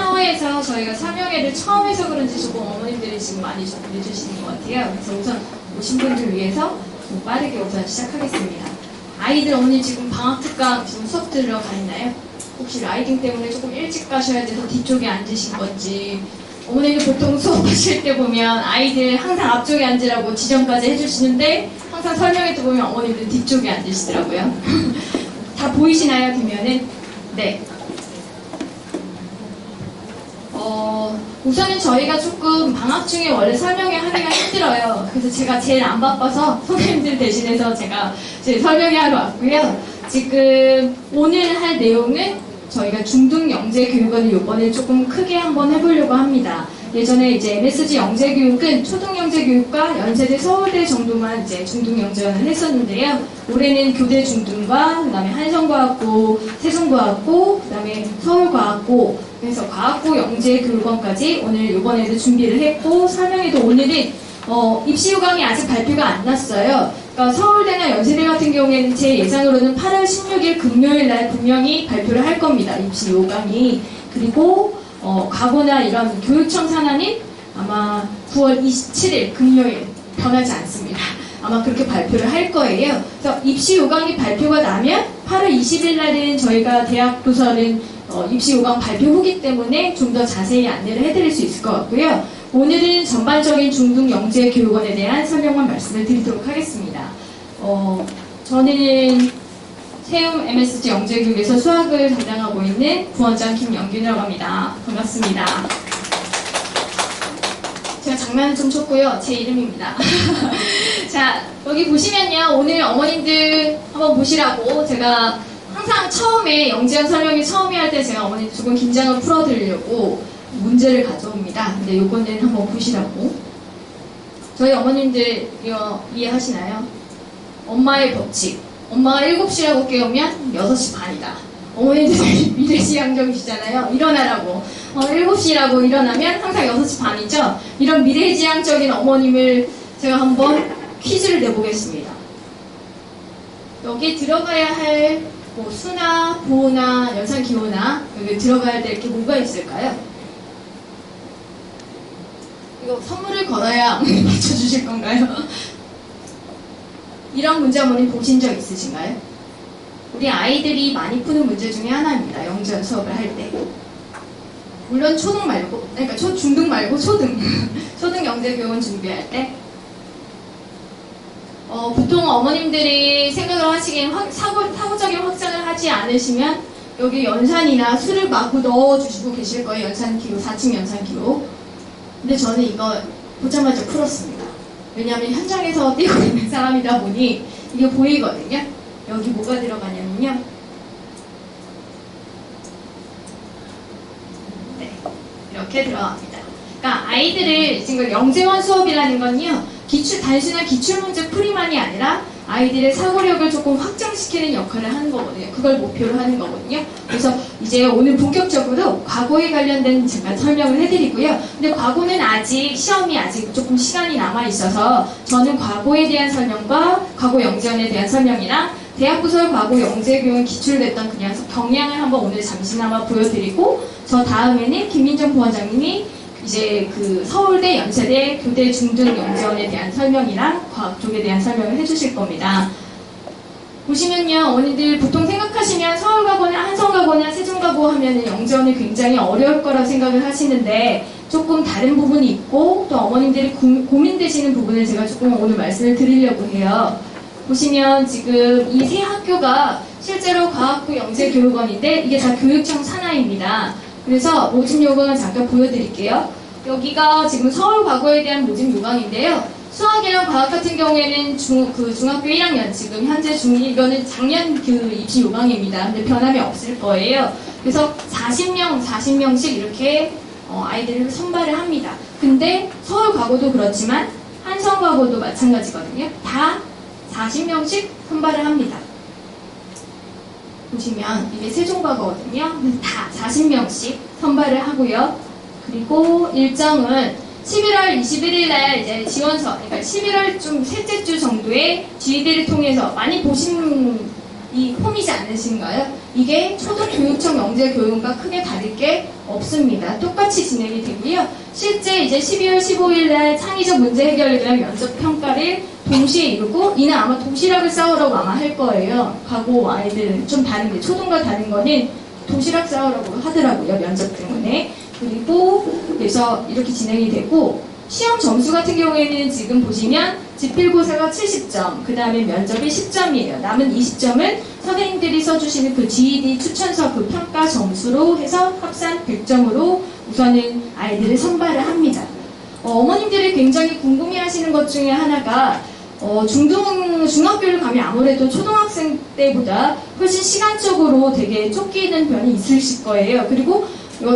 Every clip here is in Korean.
사회에서 저희가 설명회를 처음 해서 그런지 조금 어머님들이 지금 많이 좀 늦으시는 것 같아요. 그래서 우선 오신 분들 위해서 좀 빠르게 우선 시작하겠습니다. 아이들 어머니 지금 방학특강 지금 수업 들으러 가 있나요? 혹시 라이딩 때문에 조금 일찍 가셔야 돼서 뒤쪽에 앉으신 건지, 어머니들 보통 수업하실 때 보면 아이들 항상 앞쪽에 앉으라고 지정까지 해주시는데 항상 설명회 때 보면 어머님들 뒤쪽에 앉으시더라고요. 다 보이시나요, 뒷면은? 네. 우선은 저희가 조금 방학 중에 원래 설명회 하기가 힘들어요. 그래서 제가 제일 안 바빠서 선생님들 대신해서 제가 제 설명회 하러 왔고요. 지금 오늘 할 내용은 저희가 중등영재교육원을 이번에 조금 크게 한번 해보려고 합니다. 예전에 이제 MSG 영재교육은 초등영재교육과 연세대 서울대 정도만 이제 중등영재원을 했었는데요. 올해는 교대 중등과 그다음에 한성과학고, 세종과학고, 그다음에 서울과학고, 그래서 과학고 영재교육원까지 오늘 이번에도 준비를 했고, 설명회도 오늘은 입시 요강이 아직 발표가 안 났어요. 그러니까 서울대나 연세대 같은 경우에는 제 예상으로는 8월 16일 금요일 날 분명히 발표를 할 겁니다. 입시 요강이. 그리고 과거나 이런 교육청 산하는 아마 9월 27일 금요일 변하지 않습니다. 아마 그렇게 발표를 할 거예요. 그래서 입시 요강이 발표가 나면 8월 20일 날은 저희가 대학 도서는 입시 요강 발표 후기 때문에 좀 더 자세히 안내를 해드릴 수 있을 것 같고요. 오늘은 전반적인 중등영재교육원에 대한 설명만 말씀을 드리도록 하겠습니다. 저는 세움 MSG 영재교육에서 수학을 담당하고 있는 부원장 김영균이라고 합니다. 반갑습니다. 제가 장난을 좀 쳤고요. 제 이름입니다. 자, 여기 보시면요. 오늘 어머님들 한번 보시라고 제가 항상 처음에 영재원 설명회 처음에 할 때 제가 어머님 조금 긴장을 풀어드리려고 문제를 가져옵니다. 근데 요거는 한번 보시라고. 저희 어머님들 이거 이해하시나요? 엄마의 법칙. 엄마가 7시라고 깨우면 6시 반이다. 어머니들이 미래지향적이시잖아요. 일어나라고. 7시라고 일어나면 항상 6시 반이죠. 이런 미래지향적인 어머님을 제가 한번 퀴즈를 내보겠습니다. 여기 들어가야 할 뭐 수나 보호나 연산기호나 여기 들어가야 될 게 뭐가 있을까요? 이거 선물을 걸어야 맞춰주실 건가요? 이런 문제 어머님 보신 적 있으신가요? 우리 아이들이 많이 푸는 문제 중에 하나입니다. 영재원 수업을 할 때. 물론 초등 말고, 그러니까 중등 말고 초등. 초등 영재교원 준비할 때. 보통 어머님들이 생각을 하시기엔 사고적인 확장을 하지 않으시면 여기 연산이나 수를 마구 넣어주시고 계실 거예요. 연산기호, 4층 연산기호. 근데 저는 이거 보자마자 풀었습니다. 왜냐하면 현장에서 뛰고 있는 사람이다 보니 이게 보이거든요. 여기 뭐가 들어가냐면요. 네, 이렇게 들어갑니다. 그러니까 아이들을 지금 영재원 수업이라는 건요. 단순한 기출문제 풀이만이 아니라 아이들의 사고력을 조금 확장시키는 역할을 하는 거거든요. 그걸 목표로 하는 거거든요. 그래서 이제 오늘 본격적으로 과거에 관련된 제가 설명을 해드리고요. 근데 과거는 아직 시험이 아직 조금 시간이 남아있어서 저는 과거에 대한 설명과 과거 영재원에 대한 설명이랑 대학부설 과거 영재교원 기출됐던 그냥 경향을 한번 오늘 잠시나마 보여드리고 저 다음에는 김민정 부원장님이 이제 그 서울대, 연세대, 교대 중등 영재원에 대한 설명이랑 과학 쪽에 대한 설명을 해주실 겁니다. 보시면요, 어머니들 보통 생각하시면 서울 가거나 한성 가거나 세종 가고 하면은 영재원이 굉장히 어려울 거라 생각을 하시는데 조금 다른 부분이 있고 또 어머님들이 고민되시는 부분을 제가 조금 오늘 말씀을 드리려고 해요. 보시면 지금 이 세 학교가 실제로 과학부 영재교육원인데 이게 다 교육청 산하입니다. 그래서 모집 요강을 잠깐 보여드릴게요. 여기가 지금 서울 과거에 대한 모집 요강인데요. 수학이랑 과학 같은 경우에는 중학교 1학년, 지금 현재 이거는 작년 그 입시 요강입니다. 근데 변함이 없을 거예요. 그래서 40명씩 이렇게 아이들을 선발을 합니다. 근데 서울 과거도 그렇지만 한성 과거도 마찬가지거든요. 다 40명씩 선발을 합니다. 보시면 이게 세종과거거든요. 다 40명씩 선발을 하고요. 그리고 일정은 11월 21일 날 이제 지원서, 그러니까 11월 좀 셋째 주 정도에 GED를 통해서 많이 보신 이 폼이지 않으신가요? 이게 초등교육청 영재교육과 크게 다를 게 없습니다. 똑같이 진행이 되고요. 실제 이제 12월 15일 날 창의적 문제 해결을 위한 면접 평가를 동시에 이루고, 이는 아마 도시락을 싸우라고 아마 할 거예요. 과거 아이들은 좀 다른데, 초등과 다른 거는 도시락 싸우라고 하더라고요. 면접 때문에. 그리고 그래서 이렇게 진행이 되고, 시험 점수 같은 경우에는 지금 보시면 지필고사가 70점, 그 다음에 면접이 10점이에요. 남은 20점은 선생님들이 써주시는 그 GED 추천서 그 평가 점수로 해서 합산 100점으로 우선은 아이들을 선발을 합니다. 어머님들이 굉장히 궁금해하시는 것 중에 하나가 중학교를 가면 아무래도 초등학생 때보다 훨씬 시간적으로 되게 쫓기는 면이 있으실 거예요. 그리고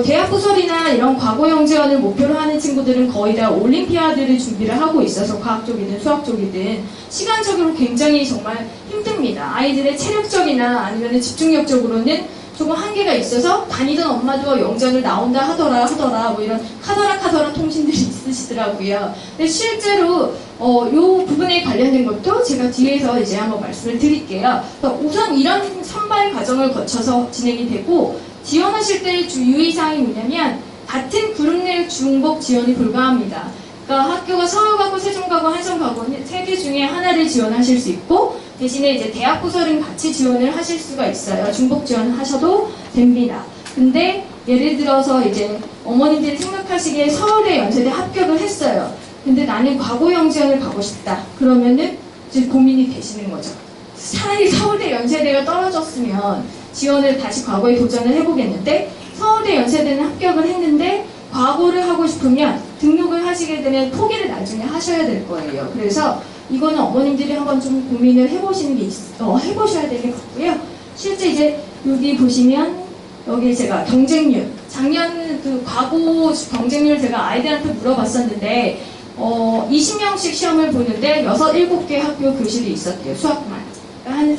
대학부설이나 이런 과거영재원을 목표로 하는 친구들은 거의 다 올림피아드를 준비를 하고 있어서 과학 쪽이든 수학 쪽이든 시간적으로 굉장히 정말 힘듭니다. 아이들의 체력적이나 아니면 집중력적으로는 조금 한계가 있어서 다니던 엄마도 영재원을 나온다 하더라 뭐 이런 카더라 통신들이 있으시더라고요. 근데 실제로 요 부분에 관련된 것도 제가 뒤에서 이제 한번 말씀을 드릴게요. 우선 이런 선발 과정을 거쳐서 진행이 되고, 지원하실 때 유의사항이 뭐냐면 같은 그룹 내 중복 지원이 불가합니다. 그러니까 학교가 서울가고 세종가고 한성가고 세 개 중에 하나를 지원하실 수 있고, 대신에 이제 대학부설은 같이 지원을 하실 수가 있어요. 중복 지원을 하셔도 됩니다. 근데 예를 들어서 이제 어머님들이 생각하시기에 서울대 연세대 합격을 했어요. 근데 나는 과거영재원을 가고 싶다. 그러면은 이제 고민이 되시는 거죠. 차라리 서울대 연세대가 떨어졌으면 지원을 다시 과거에 도전을 해보겠는데, 서울대 연세대는 합격을 했는데 과거를 하고 싶으면 등록을 하시게 되면 포기를 나중에 하셔야 될 거예요. 그래서 이거는 어머님들이 한번 좀 고민을 해보시는 게 해보셔야 될 것 같고요. 실제 이제 여기 보시면 여기 제가 경쟁률, 작년 그 과거 경쟁률 제가 아이들한테 물어봤었는데 20명씩 시험을 보는데 6, 7개 학교 교실이 있었대요. 수학만. 한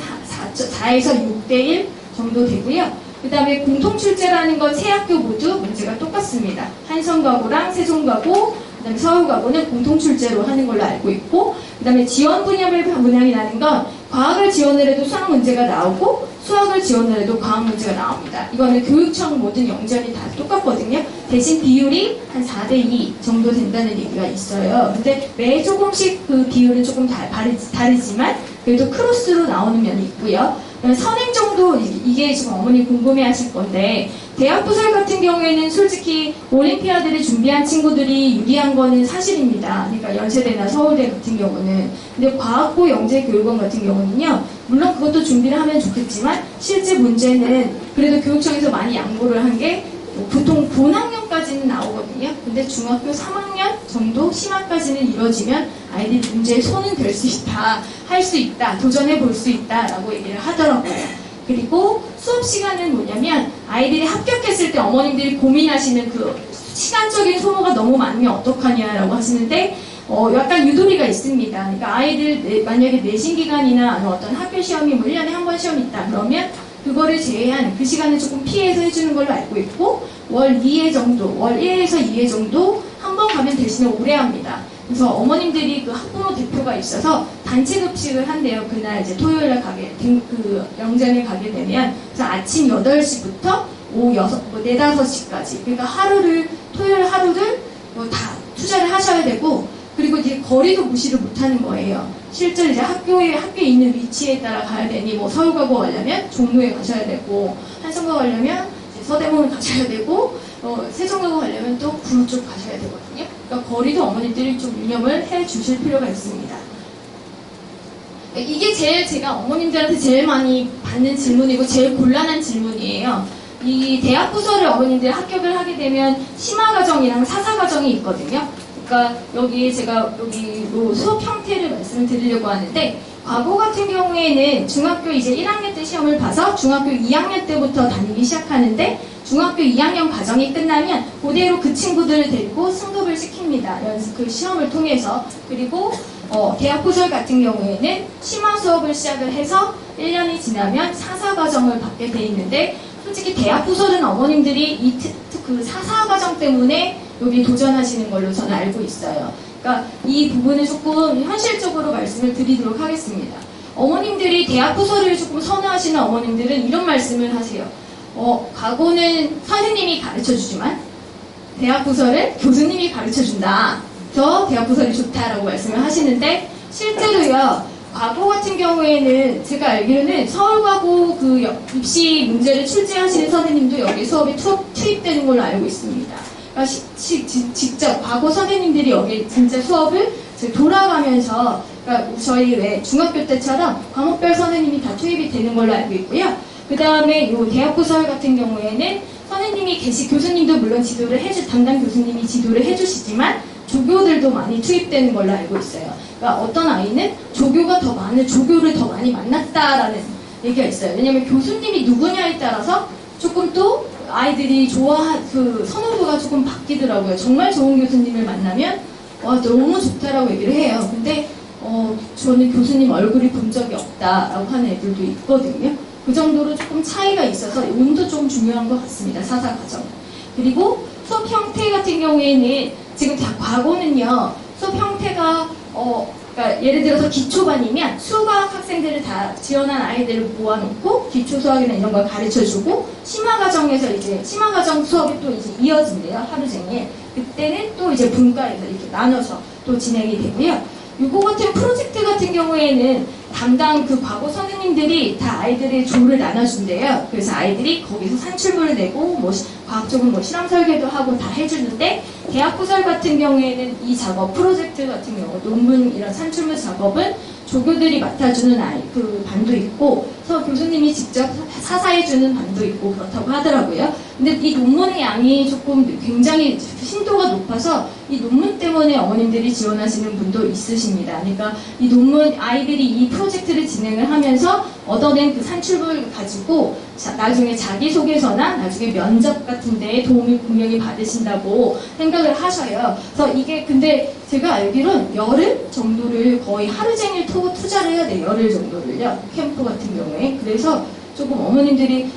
4에서 6대1 정도 되고요. 그 다음에 공통출제라는 건 세 학교 모두 문제가 똑같습니다. 한성가고랑 세종가고, 그 다음에 서울가고는 공통출제로 하는 걸로 알고 있고, 그 다음에 지원 분양이라는 건 과학을 지원을 해도 수학 문제가 나오고, 수학을 지원을 해도 과학 문제가 나옵니다. 이거는 교육청 모든 영재원이 다 똑같거든요. 대신 비율이 한 4대2 정도 된다는 얘기가 있어요. 근데 매 조금씩 그 비율은 조금 다르지만 그래도 크로스로 나오는 면이 있고요. 선행 정도, 이게 지금 어머니 궁금해 하실 건데, 대학부설 같은 경우에는 솔직히 올림피아드를 준비한 친구들이 유리한 거는 사실입니다. 그러니까 연세대나 서울대 같은 경우는. 근데 과학고 영재교육원 같은 경우는요, 물론 그것도 준비를 하면 좋겠지만 실제 문제는 그래도 교육청에서 많이 양보를 한 게 보통 본학년까지는 나오거든요. 근데 중학교 3학년 정도 심화까지는 이루어지면 아이들이 문제에 손은 댈 수 있다, 할 수 있다, 도전해 볼 수 있다라고 얘기를 하더라고요. 그리고 수업 시간은 뭐냐면 아이들이 합격했을 때 어머님들이 고민하시는 그 시간적인 소모가 너무 많으면 어떡하냐라고 하시는데 약간 유도리가 있습니다. 그러니까 아이들 만약에 내신 기간이나 어떤 학교 시험이 뭐 1년에 한 번 시험이 있다 그러면 그거를 제외한 그 시간을 조금 피해서 해주는 걸로 알고 있고, 월 2회 정도, 월 1회에서 2회 정도 한 번 가면 대신에 오래 합니다. 그래서 어머님들이 그 학부모 대표가 있어서 단체 급식을 한대요. 그날 이제 토요일에 그 영재원에 가게 되면. 그래서 아침 8시부터 오후 4, 5시까지. 그러니까 토요일 하루를 다 투자를 하셔야 되고, 그리고 이제 거리도 무시를 못하는 거예요. 실제 이제 학교에 있는 위치에 따라 가야 되니, 뭐 서울가고 가려면 종로에 가셔야 되고, 한성가고 가려면 서대문을 가셔야 되고, 세종가고 가려면 또 구로 쪽 가셔야 되거든요. 그러니까 거리도 어머님들이 좀 유념을 해 주실 필요가 있습니다. 이게 제가 어머님들한테 제일 많이 받는 질문이고 제일 곤란한 질문이에요. 이 대학부설을 어머님들이 합격을 하게 되면 심화과정이랑 사사과정이 있거든요. 그러니까 제가 여기 수업 형태를 말씀을 드리려고 하는데, 과거 같은 경우에는 중학교 이제 1학년 때 시험을 봐서 중학교 2학년 때부터 다니기 시작하는데, 중학교 2학년 과정이 끝나면 그대로 그 친구들을 데리고 승급을 시킵니다. 그 시험을 통해서. 그리고 대학부설 같은 경우에는 심화 수업을 시작을 해서 1년이 지나면 사사과정을 받게 돼 있는데, 솔직히 대학부설은 어머님들이 그 사사과정 때문에 여기 도전하시는 걸로 저는 알고 있어요. 그러니까 이 부분을 조금 현실적으로 말씀을 드리도록 하겠습니다. 어머님들이 대학 부서를 조금 선호하시는 어머님들은 이런 말씀을 하세요. 과거는 선생님이 가르쳐주지만 대학 부서를 교수님이 가르쳐준다. 그래서 대학 부설이 좋다라고 말씀을 하시는데 실제로요. 과거 같은 경우에는 제가 알기로는 서울과고 그 입시 문제를 출제하시는 선생님도 여기 수업에 투입되는 걸로 알고 있습니다. 그러니까 직접 과거 선생님들이 여기 진짜 수업을 돌아가면서 그러니까 저희 왜 중학교 때처럼 과목별 선생님이 다 투입이 되는 걸로 알고 있고요. 그 다음에 요 대학부설 같은 경우에는 선생님이 교수님도 물론 담당 교수님이 지도를 해주시지만 조교들도 많이 투입되는 걸로 알고 있어요. 그러니까 어떤 아이는 조교를 더 많이 만났다라는 얘기가 있어요. 왜냐면 교수님이 누구냐에 따라서 조금 또 아이들이 선호도가 조금 바뀌더라고요. 정말 좋은 교수님을 만나면 너무 좋다라고 얘기를 해요. 근데 저는 교수님 얼굴이 본 적이 없다라고 하는 애들도 있거든요. 그 정도로 조금 차이가 있어서 운도 좀 중요한 것 같습니다. 사사 과정. 그리고 수업 형태 같은 경우에는 지금 과거는요. 수업 형태가 그러니까 예를 들어서 기초반이면 수학 학생들을 다 지원한 아이들을 모아놓고 기초 수학이나 이런 걸 가르쳐주고 심화과정에서 이제 심화과정 수업이 또 이제 이어진대요. 하루 종일. 그때는 또 이제 분과에서 이렇게 나눠서 또 진행이 되고요. 요거 같은 프로젝트 같은 경우에는 담당 그 과거 선생님들이 다 아이들의 조를 나눠준대요. 그래서 아이들이 거기서 산출물을 내고 과학적인 실험 설계도 하고 다 해주는데 대학부설 같은 경우에는 이 작업 프로젝트 같은 경우 논문 이런 산출물 작업은 조교들이 맡아주는 그 반도 있고 교수님이 직접 사사해주는 반도 있고 그렇다고 하더라고요. 근데 이 논문의 양이 조금 굉장히 신도가 높아서 이 논문 때문에 어머님들이 지원하시는 분도 있으십니다. 그러니까 이 논문 아이들이 이 프로젝트를 진행을 하면서 얻어낸 그 산출물을 가지고 나중에 자기소개서나 나중에 면접 같은 데에 도움을 분명히 받으신다고 생각을 하셔요. 그래서 이게 근데 제가 알기로는 열흘 정도를 거의 하루 종일 투자를 해야 돼요. 열흘 정도를요. 캠프 같은 경우에. 그래서 조금 어머님들이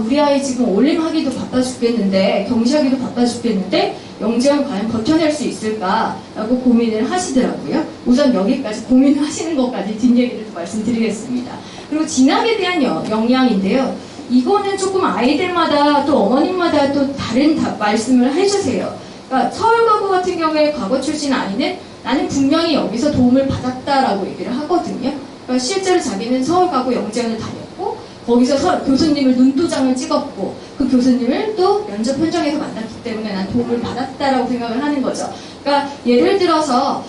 우리 아이 지금 올림하기도 바빠 죽겠는데 경시하기도 바빠 죽겠는데 영재원 과연 버텨낼 수 있을까라고 고민을 하시더라고요. 우선 여기까지 고민을 하시는 것까지 뒷얘기를 또 말씀드리겠습니다. 그리고 진학에 대한 영향인데요. 이거는 조금 아이들마다 또 어머님마다 또 다른 말씀을 해주세요. 그러니까 서울과고 같은 경우에 과거 출신 아이는 나는 분명히 여기서 도움을 받았다라고 얘기를 하거든요. 그러니까 실제로 자기는 서울과고 영재원을 다녔고 거기서 교수님을 눈도장을 찍었고 그 교수님을 또 면접 현장에서 만났기 때문에 난 도움을 받았다라고 생각을 하는 거죠. 그러니까 예를 들어서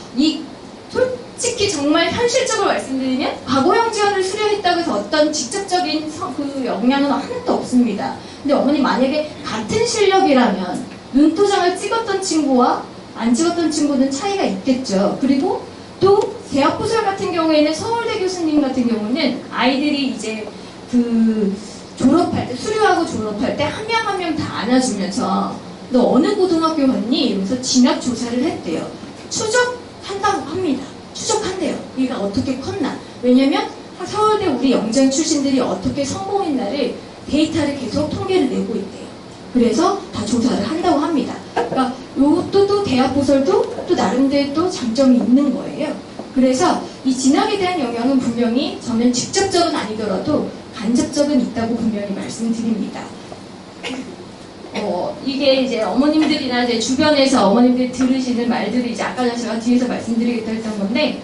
솔직히 정말 현실적으로 말씀드리면 과거형 지원을 수료했다고 해서 어떤 직접적인 그 영향은 하나도 없습니다. 근데 어머니 만약에 같은 실력이라면 눈도장을 찍었던 친구와 안 찍었던 친구는 차이가 있겠죠. 그리고 또 대학부설 같은 경우에는 서울대 교수님 같은 경우는 아이들이 이제 졸업할 때 수료하고 졸업할 때 한 명 한 명 다 안아주면서 너 어느 고등학교 갔니? 이러면서 진학 조사를 했대요. 추적한다고 합니다. 추적한대요. 얘가 어떻게 컸나. 왜냐면 서울대 우리 영재원 출신들이 어떻게 성공했나를 데이터를 계속 통계를 내고 있대요. 그래서 다 조사를 한다고 합니다. 그러니까 요것도 또 대학부설도 또 나름대로 또 장점이 있는 거예요. 그래서 이 진학에 대한 영향은 분명히 저는 직접적은 아니더라도 간접적은 있다고 분명히 말씀드립니다. 이게 이제 어머님들이나 이제 주변에서 어머님들이 들으시는 말들을 이제 아까 제가 뒤에서 말씀드리겠다 했던 건데,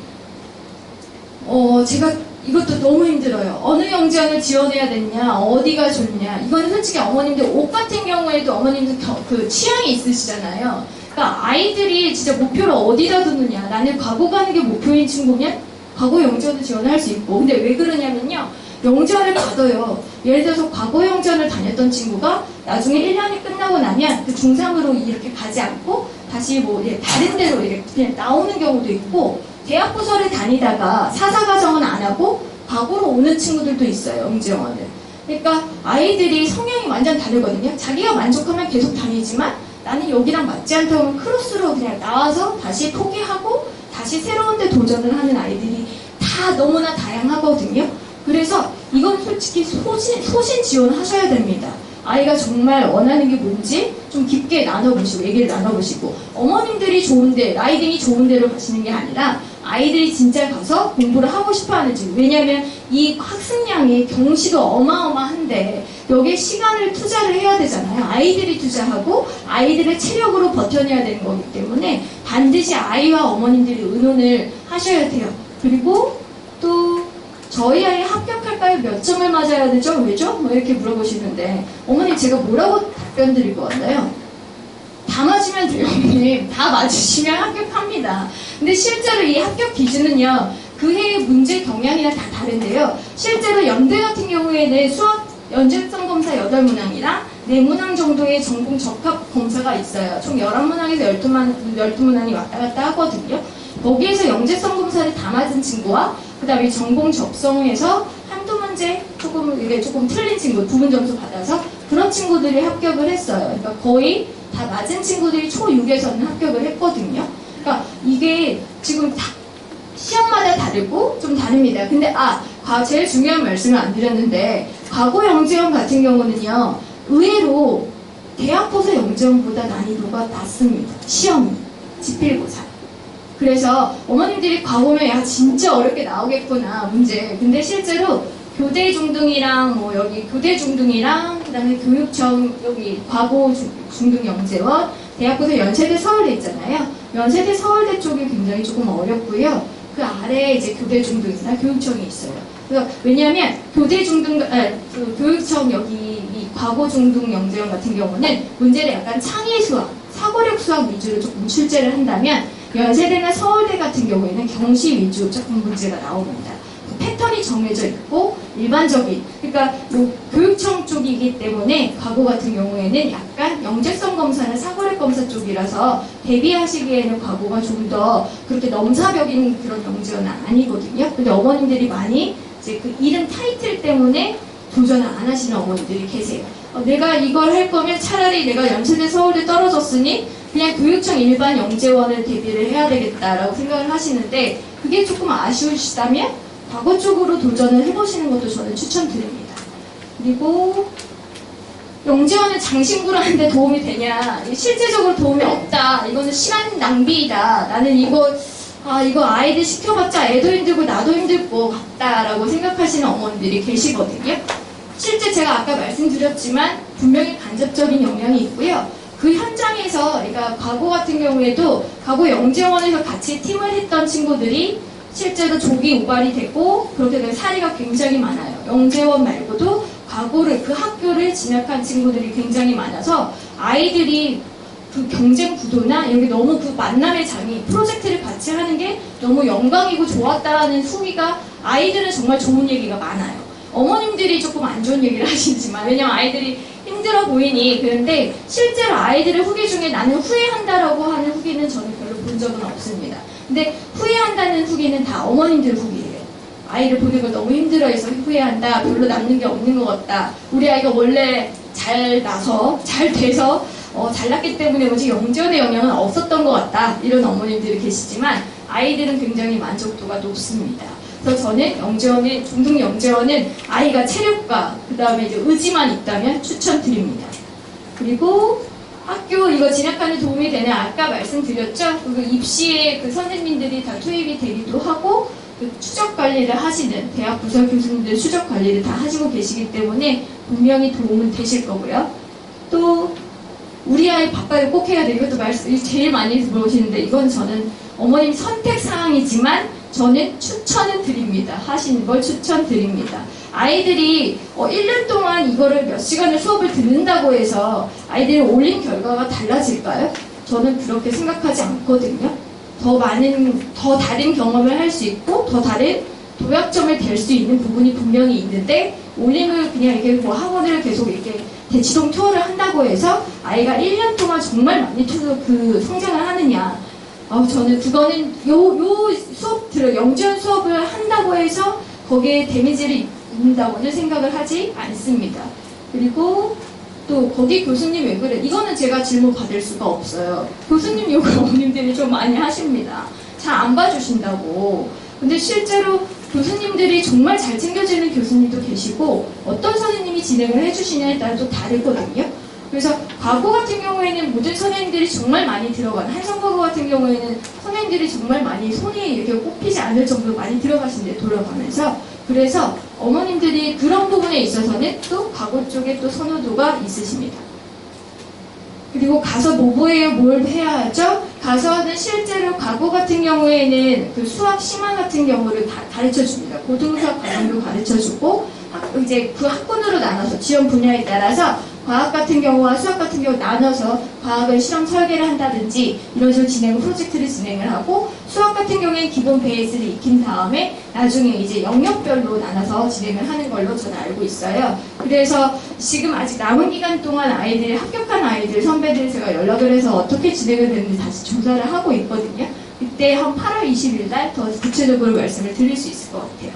제가 이것도 너무 힘들어요. 어느 영재원을 지원해야 되냐, 어디가 좋냐. 이거는 솔직히 어머님들 옷 같은 경우에도 어머님들 그 취향이 있으시잖아요. 그러니까 아이들이 진짜 목표를 어디다 두느냐. 나는 과거 가는 게 목표인 친구면 과거 영재원을 지원할 수 있고. 근데 왜 그러냐면요. 영재원을 가둬요. 예를 들어서 과거 영재원을 다녔던 친구가 나중에 1년이 끝나고 나면 그 중상으로 이렇게 가지 않고 다시 다른 데로 이렇게 그냥 나오는 경우도 있고, 대학부설을 다니다가 사사과정은 안 하고 과거로 오는 친구들도 있어요. 영재원을. 그러니까 아이들이 성향이 완전 다르거든요. 자기가 만족하면 계속 다니지만 나는 여기랑 맞지 않다고 하면 크로스로 그냥 나와서 다시 포기하고 다시 새로운 데 도전을 하는 아이들이 다 너무나 다양하거든요. 그래서 이건 솔직히 소신 지원하셔야 됩니다. 아이가 정말 원하는 게 뭔지 좀 깊게 나눠보시고 얘기를 나눠보시고, 어머님들이 좋은데 라이딩이 좋은 데로 가시는 게 아니라 아이들이 진짜 가서 공부를 하고 싶어 하는지. 왜냐하면 이 학습량이 경시도 어마어마한데 여기에 시간을 투자를 해야 되잖아요. 아이들이 투자하고 아이들의 체력으로 버텨내야 되는 거기 때문에 반드시 아이와 어머님들이 의논을 하셔야 돼요. 그리고 또 저희 아이 합격할까요? 몇 점을 맞아야 되죠? 왜죠? 뭐 이렇게 물어보시는데 어머님 제가 뭐라고 답변 드릴 것 같나요? 다 맞으면 돼요, 어머님. 다 맞으시면 합격합니다. 근데 실제로 이 합격 기준은요, 그 해의 문제 경향이랑 다 다른데요. 실제로 연대 같은 경우에는 수학 연재성 검사 8문항이랑 4문항 정도의 전공 적합 검사가 있어요. 총 11문항에서 12문항이 왔다 갔다 하거든요. 거기에서 영재성 검사를 다 맞은 친구와 그 다음에 전공 접성에서 한두 문제 조금 틀린 친구, 부분 점수 받아서 그런 친구들이 합격을 했어요. 그러니까 거의 다 맞은 친구들이 초6에서는 합격을 했거든요. 그러니까 이게 지금 다 시험마다 다르고 좀 다릅니다. 근데 제일 중요한 말씀을 안 드렸는데 과거 영재원 같은 경우는요. 의외로 대학고사 영재원보다 난이도가 낮습니다. 시험이 지필고사. 그래서 어머님들이 과거면 야 진짜 어렵게 나오겠구나 문제. 근데 실제로 교대 중등이랑 여기 교대 중등이랑 그다음에 교육청 여기 과고 중등 영재원 대학고사 연세대 서울대 있잖아요. 연세대 서울대 쪽이 굉장히 조금 어렵고요. 그 아래에 이제 교대 중등이나 교육청이 있어요. 그래서 왜냐하면 교대 중등 그 교육청 여기 이 과고 중등 영재원 같은 경우는 문제를 약간 창의 수학, 사고력 수학 위주로 조금 출제를 한다면 연세대나 서울대 같은 경우에는 경시 위주 조금 문제가 나옵니다. 패턴이 정해져 있고 일반적인 그러니까 요 교육청 쪽이기 때문에 과거 같은 경우에는 약간 영재성 검사나 사고력 검사 쪽이라서 대비하시기에는 과거가 좀 더 그렇게 넘사벽인 그런 영재는 아니거든요. 근데 어머님들이 많이 이제 그 이름 타이틀 때문에 도전을 안 하시는 어머님들이 계세요. 내가 이걸 할 거면 차라리 내가 연세대 서울대 떨어졌으니 그냥 교육청 일반 영재원을 대비를 해야 되겠다라고 생각을 하시는데 그게 조금 아쉬우시다면 과거 쪽으로 도전을 해보시는 것도 저는 추천드립니다. 그리고 영재원을 장신구로 하는데 도움이 되냐? 실제적으로 도움이 없다. 이거는 시간 낭비이다. 나는 이거 아이들 시켜봤자 애도 힘들고 나도 힘들 것 같다라고 생각하시는 어머니들이 계시거든요. 실제 제가 아까 말씀드렸지만 분명히 간접적인 영향이 있고요. 그 현장에서 그러니까 과거 같은 경우에도 과거 영재원에서 같이 팀을 했던 친구들이 실제로 조기 우발이 되고 그렇게 된 사례가 굉장히 많아요. 영재원 말고도 과거를 그 학교를 진학한 친구들이 굉장히 많아서 아이들이 그 경쟁 구도나 여기 너무 그 만남의 장이 프로젝트를 같이 하는 게 너무 영광이고 좋았다라는 후기가 아이들은 정말 좋은 얘기가 많아요. 어머님들이 조금 안 좋은 얘기를 하시지만 왜냐면 아이들이 힘들어 보이니 그런데 실제로 아이들의 후기 중에 나는 후회한다라고 하는 후기는 저는 별로 본 적은 없습니다. 근데 후회한다는 후기는 다 어머님들 후기예요. 아이를 보는 걸 너무 힘들어해서 후회한다. 별로 남는 게 없는 것 같다. 우리 아이가 원래 잘 나서 잘 돼서 잘났기 때문에 뭐지 영재원의 영향은 없었던 것 같다. 이런 어머님들이 계시지만 아이들은 굉장히 만족도가 높습니다. 그래서 저는 영재원의 중등 영재원은 아이가 체력과 그 다음에 이제 의지만 있다면 추천드립니다. 그리고 학교 이거 진학하는 도움이 되는 아까 말씀드렸죠? 그 입시에 그 선생님들이 다 투입이 되기도 하고 그 추적 관리를 하시는 대학 부서 교수님들 추적 관리를 다 하시고 계시기 때문에 분명히 도움은 되실 거고요. 또 우리 아이 밥과를 꼭 해야 돼. 이것도 말씀 제일 많이 물어보시는데 이건 저는 어머님 선택 사항이지만 저는 추천은 드립니다. 하시는 걸 추천드립니다. 아이들이 1년 동안 이거를 몇 시간을 수업을 듣는다고 해서 아이들이 올린 결과가 달라질까요? 저는 그렇게 생각하지 않거든요. 더 다른 경험을 할 수 있고 더 다른 도약점을 될 수 있는 부분이 분명히 있는데 올림을 그냥 이렇게 뭐 학원을 계속 이렇게 대치동 투어를 한다고 해서 아이가 1년 동안 정말 많이 그 성장을 하느냐? 저는 그거는 요 수업 영재원 수업을 한다고 해서 거기에 데미지를 입는다고는 생각을 하지 않습니다. 그리고 또 거기 교수님 왜 그래? 이거는 제가 질문 받을 수가 없어요. 교수님 욕을 어머님들이 좀 많이 하십니다. 잘 안 봐주신다고. 근데 실제로 교수님들이 정말 잘 챙겨주는 교수님도 계시고 어떤 선생님이 진행을 해주시냐에 따라 또 다르거든요. 그래서 과거 같은 경우에는 모든 선생님들이 정말 많이 들어간, 한성과거 같은 경우에는 선생님들이 정말 많이 손이 이렇게 꼽히지 않을 정도로 많이 들어가신데 돌아가면서, 그래서 어머님들이 그런 부분에 있어서는 또 과거 쪽에 또 선호도가 있으십니다. 그리고 가서 뭐예요? 뭘 해야 하죠? 가서는 실제로 과거 같은 경우에는 그 수학 심화 같은 경우를 다 가르쳐 줍니다. 고등수학 과정도 가르쳐 주고, 이제 그 학군으로 나눠서 지원 분야에 따라서 과학 같은 경우와 수학 같은 경우 나눠서 과학을 실험 설계를 한다든지 이런 식으로 프로젝트를 진행을 하고, 수학 같은 경우에는 기본 베이스를 익힌 다음에 나중에 이제 영역별로 나눠서 진행을 하는 걸로 저는 알고 있어요. 그래서 지금 아직 남은 기간 동안 아이들, 합격한 아이들, 선배들 제가 연락을 해서 어떻게 진행을 됐는지 다시 조사를 하고 있거든요. 그때 한 8월 20일 날 더 구체적으로 말씀을 드릴 수 있을 것 같아요.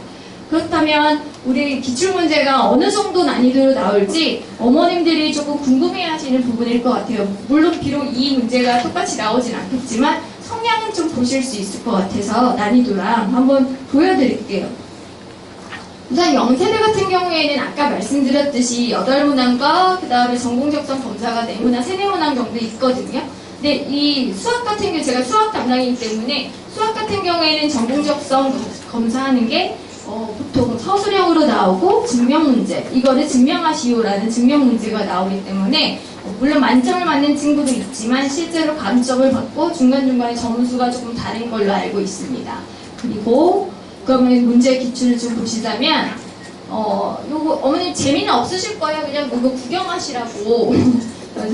그렇다면 우리 기출문제가 어느 정도 난이도로 나올지 어머님들이 조금 궁금해하시는 부분일 것 같아요. 물론 비록 이 문제가 똑같이 나오진 않겠지만 성향은 좀 보실 수 있을 것 같아서 난이도랑 한번 보여드릴게요. 우선 영세대 같은 경우에는 아까 말씀드렸듯이 8문항과 그 다음에 전공적성 검사가 4문항, 3-4문항 정도 있거든요. 근데 이 수학 같은 경우, 제가 수학 담당이기 때문에 수학 같은 경우에는 전공적성 검사하는 게 보통 서술형으로 나오고 증명문제, 이거를 증명하시오라는 증명문제가 나오기 때문에 물론 만점을 맞는 친구도 있지만 실제로 감점을 받고 중간중간에 점수가 조금 다른 걸로 알고 있습니다. 그리고 그러면 문제 기출을 좀 보시자면 요거 어머님 재미는 없으실 거예요. 그냥 이거 구경하시라고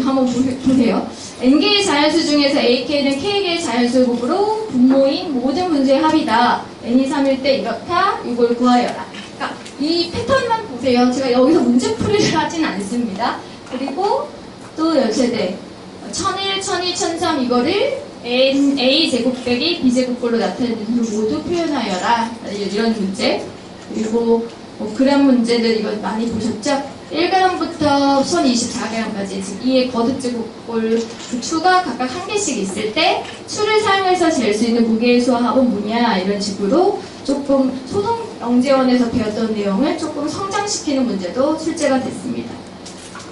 한번 보세요. N개의 자연수 중에서 AK는 K개의 자연수곱으로 분모인 모든 문제의 합이다. N이 3일 때 이렇다. 이걸 구하여라. 그러니까 이 패턴만 보세요. 제가 여기서 문제풀이를 하진 않습니다. 그리고 또 연세대 1001, 1002, 1003 이거를 A 제곱 빼기 B 제곱꼴로 나타내는 모두 표현하여라. 이런 문제. 그리고 그람 문제들 이거 많이 보셨죠? 1g부터 선 24g까지 즉 2의 거듭제곱꼴 그 추가 각각 한 개씩 있을 때 추를 사용해서 잴 수 있는 무게의 수합은 뭐냐, 이런 식으로 조금 소동영재원에서 배웠던 내용을 조금 성장시키는 문제도 출제가 됐습니다.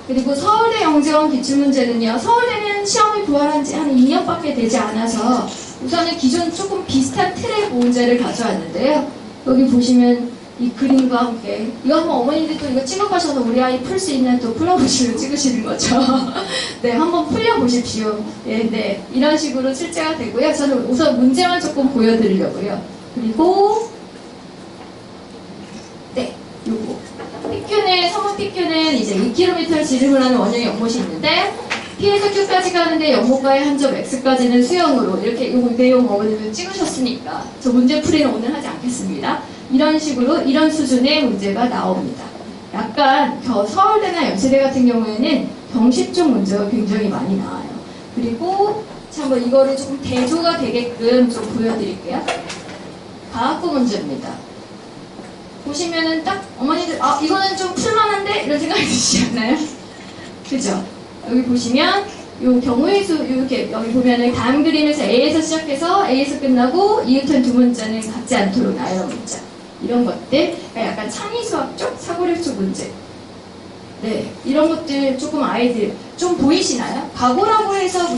그리고 서울대 영재원 기출문제는요, 서울대는 시험이 부활한 지 한 2년밖에 되지 않아서 우선은 기존 조금 비슷한 틀의 문제를 가져왔는데요. 여기 보시면 이 그림과 함께 이거 한번 어머니들 또 이거 찍어가셔서 우리 아이 풀 수 있는 또 풀어보시고 찍으시는 거죠. 네, 한번 풀려보십시오. 네, 이런 식으로 출제가 되고요. 저는 우선 문제만 조금 보여드리려고요. 그리고 네, 요거 성분 PQ는 이제 2km를 지름을 하는 원형의 연못이 있는데 P에서 Q까지 가는데 연못과의 한 점 X까지는 수형으로 이렇게 요 내용 어머니들 찍으셨으니까 저 문제풀이는 오늘 하지 않겠습니다. 이런 식으로 이런 수준의 문제가 나옵니다. 약간 서울대나 연세대 같은 경우에는 경시 쪽 문제가 굉장히 많이 나와요. 그리고 한번 이거를 조금 대조가 되게끔 좀 보여드릴게요. 과학고 문제입니다. 보시면은 딱 어머니들 이거는 좀 풀만한데? 이런 생각이 드시지 않나요? 그죠? 여기 보시면 요 경우의 수 이렇게 여기 보면은 다음 그림에서 A에서 시작해서 A에서 끝나고 이웃한 두 문자는 같지 않도록 나열한 문자. 이런 것들, 그러니까 약간 창의수학 쪽, 사고력 쪽 문제. 네, 이런 것들 조금 아이들 좀 보이시나요? 과거라고 해서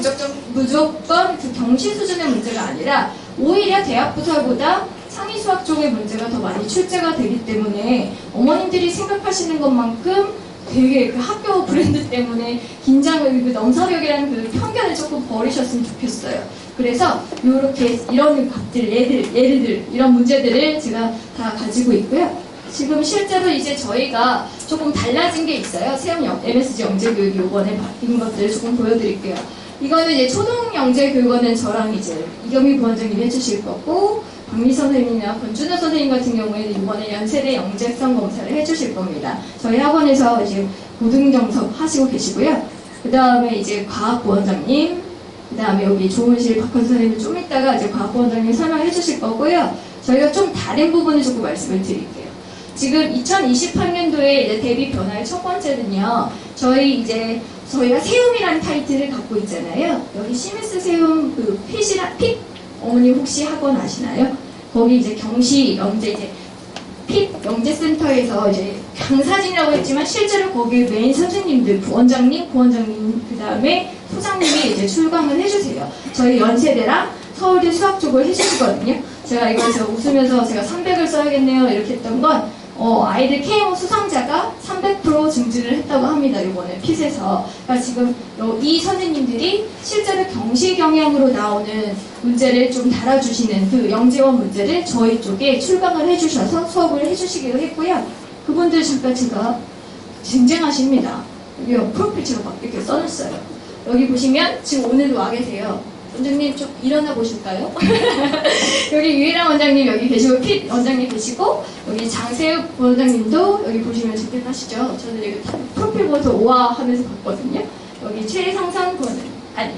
무조건 그 경시 수준의 문제가 아니라 오히려 대학부설보다 창의수학 쪽의 문제가 더 많이 출제가 되기 때문에 어머님들이 생각하시는 것만큼 되게 그 학교 브랜드 때문에 긴장을, 그 넘사벽이라는 그 편견을 조금 버리셨으면 좋겠어요. 그래서 이렇게 이런 것들, 예를 이런 문제들을 제가 다 가지고 있고요. 지금 실제로 이제 저희가 조금 달라진 게 있어요. 새로운 MSG 영재교육이 이번에 바뀐 것들을 조금 보여드릴게요. 이거는 이제 초등영재교육원은 저랑 이제 이경미 부원장님이 해주실 거고, 박미선 선생님이나 권준호 선생님 같은 경우에는 이번에 연세대 영재성 검사를 해주실 겁니다. 저희 학원에서 이제 고등정석 하시고 계시고요. 그 다음에 이제 과학부원장님, 그 다음에 여기 조은실 박헌 선생님은 좀 이따가 이제 과학부원장님 설명해 주실 거고요. 저희가 좀 다른 부분을 조금 말씀을 드릴게요. 지금 2020학년도에 이제 대비 변화의 첫 번째는요, 저희가 세움이라는 타이틀을 갖고 있잖아요. 여기 시메스 세움 그 핏 어머니 혹시 학원 아시나요? 거기 이제 경시 영재 이제 핏 영재센터에서 이제 강사진이라고 했지만 실제로 거기 메인 선생님들, 원장님, 부원장님, 그 다음에 소장님이 이제 출강을 해주세요. 저희 연세대랑 서울대 수학 쪽을 해주시거든요. 제가 이걸 웃으면서 제가 300을 써야겠네요 이렇게 했던 건 아이들 KMO 수상자가 300% 증진을 했다고 합니다. 이번에 핏에서. 그러니까 지금 이 선생님들이 실제로 경시 경향으로 나오는 문제를 좀 달아주시는 그 영재원 문제를 저희 쪽에 출강을 해주셔서 수업을 해주시기로 했고요. 그분들 잠깐 제가 쟁쟁하십니다. 여기 프로필처럼 막 이렇게 써놨어요. 여기 보시면 지금 오늘도 와 계세요. 원장님 좀 일어나 보실까요? 여기 유일한 원장님 여기 계시고 핏 원장님 계시고 여기 장세욱 원장님도 여기 보시면 적격하시죠. 저는 여기 프로필 보면서 오와 하면서 봤거든요. 여기 최상선